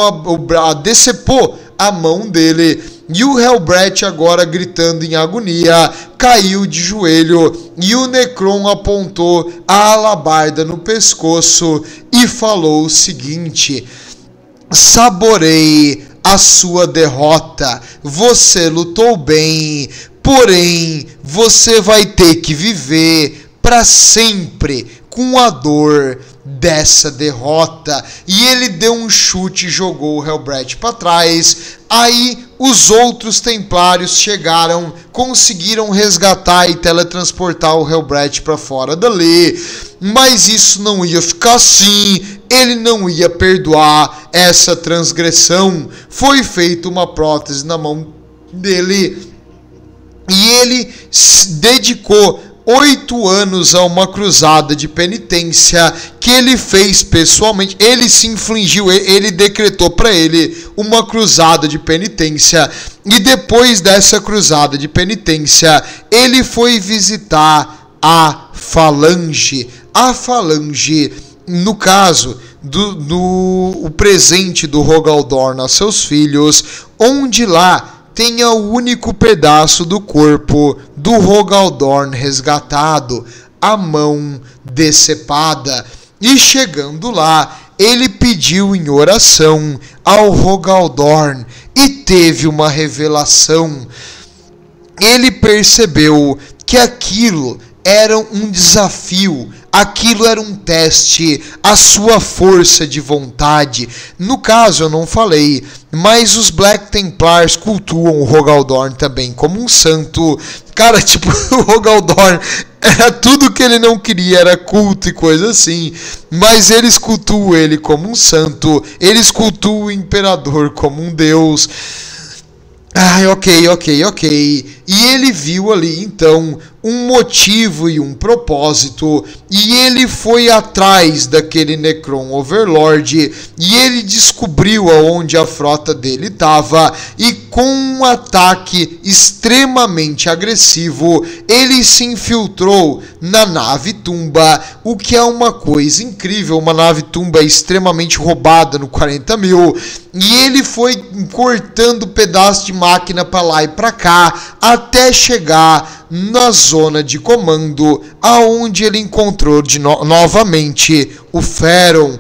decepou a mão dele. E o Helbret, agora gritando em agonia, caiu de joelho. E o Necron apontou a alabarda no pescoço e falou o seguinte: saboreie a sua derrota. Você lutou bem, porém você vai ter que viver para sempre com a dor dessa derrota, e ele deu um chute e jogou o Helbrecht para trás. Aí os outros templários chegaram, conseguiram resgatar e teletransportar o Helbrecht para fora dali, mas isso não ia ficar assim, ele não ia perdoar essa transgressão. Foi feita uma prótese na mão dele e ele se dedicou 8 anos a uma cruzada de penitência que ele fez pessoalmente. Ele se infligiu, ele decretou para ele uma cruzada de penitência, e depois dessa cruzada de penitência ele foi visitar a Falange. A Falange, no caso o presente do Rogaldorn a seus filhos, onde lá tenha o único pedaço do corpo do Rogaldorn resgatado, a mão decepada. E chegando lá, ele pediu em oração ao Rogaldorn e teve uma revelação. Ele percebeu que aquilo era um desafio, aquilo era um teste, a sua força de vontade. No caso, eu não falei, mas os Black Templars cultuam o Rogaldorn também como um santo. Cara, tipo, o Rogaldorn era tudo que ele não queria, era culto e coisa assim, mas eles cultuam ele como um santo, eles cultuam o imperador como um deus. Ai, ok. E ele viu ali, então, um motivo e um propósito, e ele foi atrás daquele Necron Overlord, e ele descobriu aonde a frota dele estava, e com um ataque extremamente agressivo, ele se infiltrou na nave Tumba, o que é uma coisa incrível. Uma nave Tumba extremamente roubada no 40.000, e ele foi cortando pedaço de máquina para lá e para cá, até chegar na zona de comando, aonde ele encontrou novamente o Feron.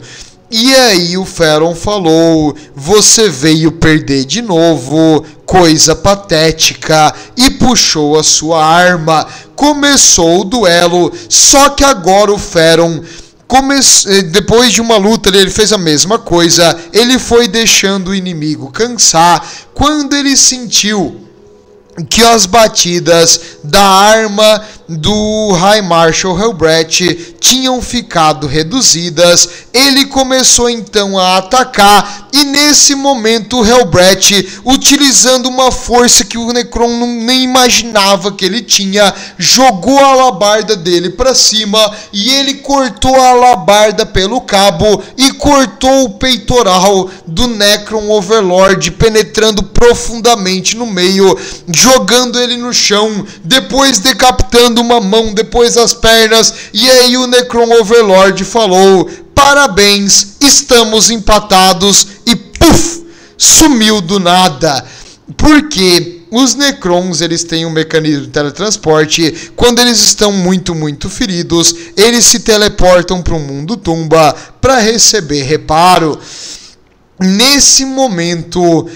E aí o Feron falou: você veio perder de novo, coisa patética, e puxou a sua arma. Começou o duelo, só que agora o Feron, depois de uma luta, ele fez a mesma coisa. Ele foi deixando o inimigo cansar. Quando ele sentiu que as batidas da arma do High Marshal Helbrecht tinham ficado reduzidas, ele começou então a atacar, e nesse momento o Helbrecht, utilizando uma força que o Necron nem imaginava que ele tinha, jogou a alabarda dele para cima, e ele cortou a alabarda pelo cabo e cortou o peitoral do Necron Overlord, penetrando profundamente no meio, jogando ele no chão, depois decapitando uma mão, depois as pernas. E aí o Necron Overlord falou: parabéns, estamos empatados, e puf, sumiu do nada. Porque os Necrons, eles têm um mecanismo de teletransporte. Quando eles estão muito feridos, eles se teleportam para o mundo Tumba para receber reparo. Nesse momento,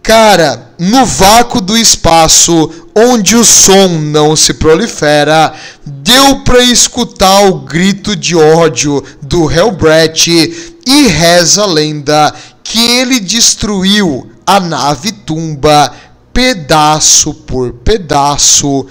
cara, no vácuo do espaço, onde o som não se prolifera, deu para escutar o grito de ódio do Helbrecht, e reza a lenda que ele destruiu a nave Tumba pedaço por pedaço,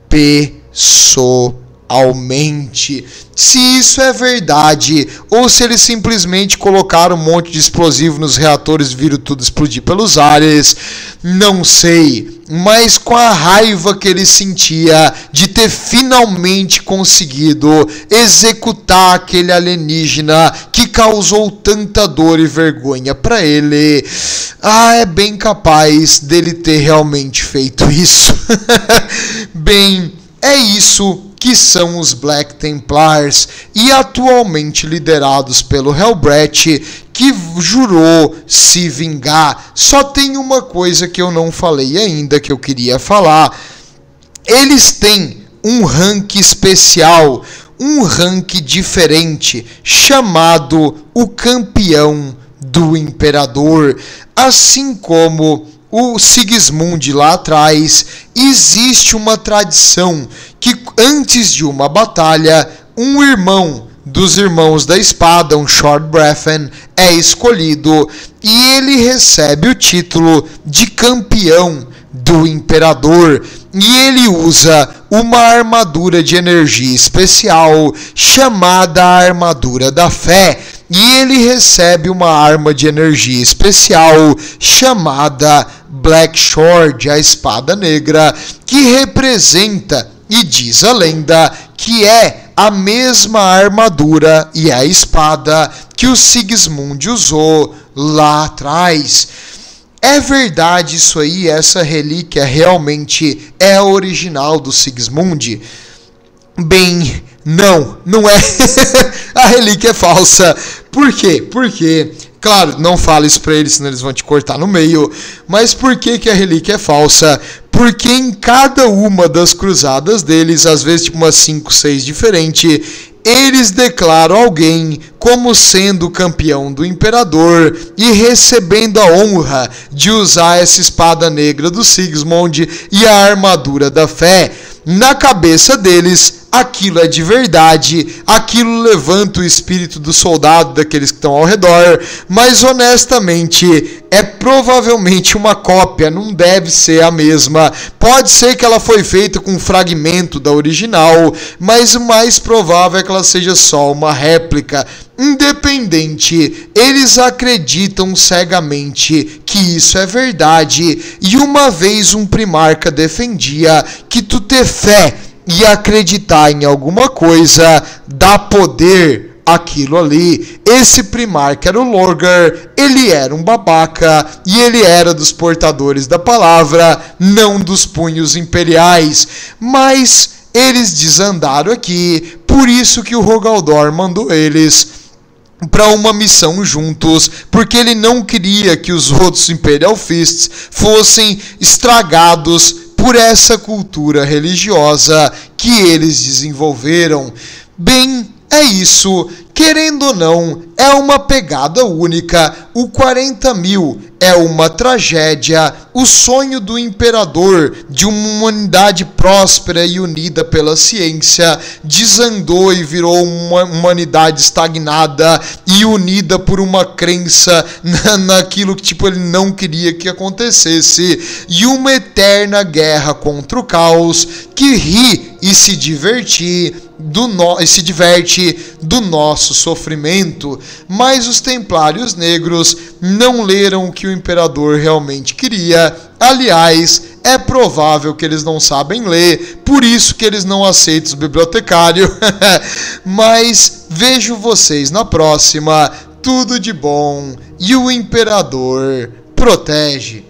pessoalmente. Se isso é verdade, ou se eles simplesmente colocaram um monte de explosivo nos reatores e viram tudo explodir pelos ares, não sei. Mas com a raiva que ele sentia de ter finalmente conseguido executar aquele alienígena que causou tanta dor e vergonha para ele, é bem capaz dele ter realmente feito isso. Bem, é isso que são os Black Templars, e atualmente liderados pelo Helbrecht, que jurou se vingar. Só tem uma coisa que eu não falei ainda, que eu queria falar. Eles têm um rank especial, um rank diferente, chamado o Campeão do Imperador. Assim como o Sigismund lá atrás, existe uma tradição que antes de uma batalha, um irmão dos Irmãos da Espada, um Short Breathen, é escolhido e ele recebe o título de campeão do Imperador. E ele usa uma armadura de energia especial chamada Armadura da Fé. E ele recebe uma arma de energia especial chamada Black Sword, a Espada Negra, que representa, e diz a lenda, que é a mesma armadura e a espada que o Sigismund usou lá atrás. É verdade isso aí? Essa relíquia realmente é a original do Sigismund? Bem, não é. A relíquia é falsa. Por quê? Porque, claro, não fala isso pra eles, senão eles vão te cortar no meio. Mas por que a relíquia é falsa? Porque em cada uma das cruzadas deles, às vezes tipo umas 5, 6 diferentes, eles declaram alguém como sendo campeão do Imperador e recebendo a honra de usar essa espada negra do Sigismund e a armadura da fé. Na cabeça deles, aquilo é de verdade, aquilo levanta o espírito do soldado, daqueles que estão ao redor, mas honestamente é provavelmente uma cópia, não deve ser a mesma. Pode ser que ela foi feita com um fragmento da original, mas o mais provável é que ela seja só uma réplica. Independente, eles acreditam cegamente que isso é verdade, e uma vez um primarca defendia que tu ter fé e acreditar em alguma coisa dá poder àquilo ali. Esse primarca era o Lorgar, ele era um babaca e ele era dos portadores da palavra, não dos punhos imperiais, mas eles desandaram aqui, por isso que o Rogaldor mandou eles para uma missão juntos, porque ele não queria que os outros Imperial Fists fossem estragados por essa cultura religiosa que eles desenvolveram. Bem, é isso. Querendo ou não, é uma pegada única. O 40.000 é uma tragédia. O sonho do imperador de uma humanidade próspera e unida pela ciência desandou e virou uma humanidade estagnada e unida por uma crença naquilo que ele não queria que acontecesse. E uma eterna guerra contra o caos que ri e se diverte do nosso sofrimento. Mas os Templários Negros não leram o que o Imperador realmente queria. Aliás, é provável que eles não sabem ler, por isso que eles não aceitam os bibliotecários. Mas vejo vocês na próxima. Tudo de bom e o Imperador protege.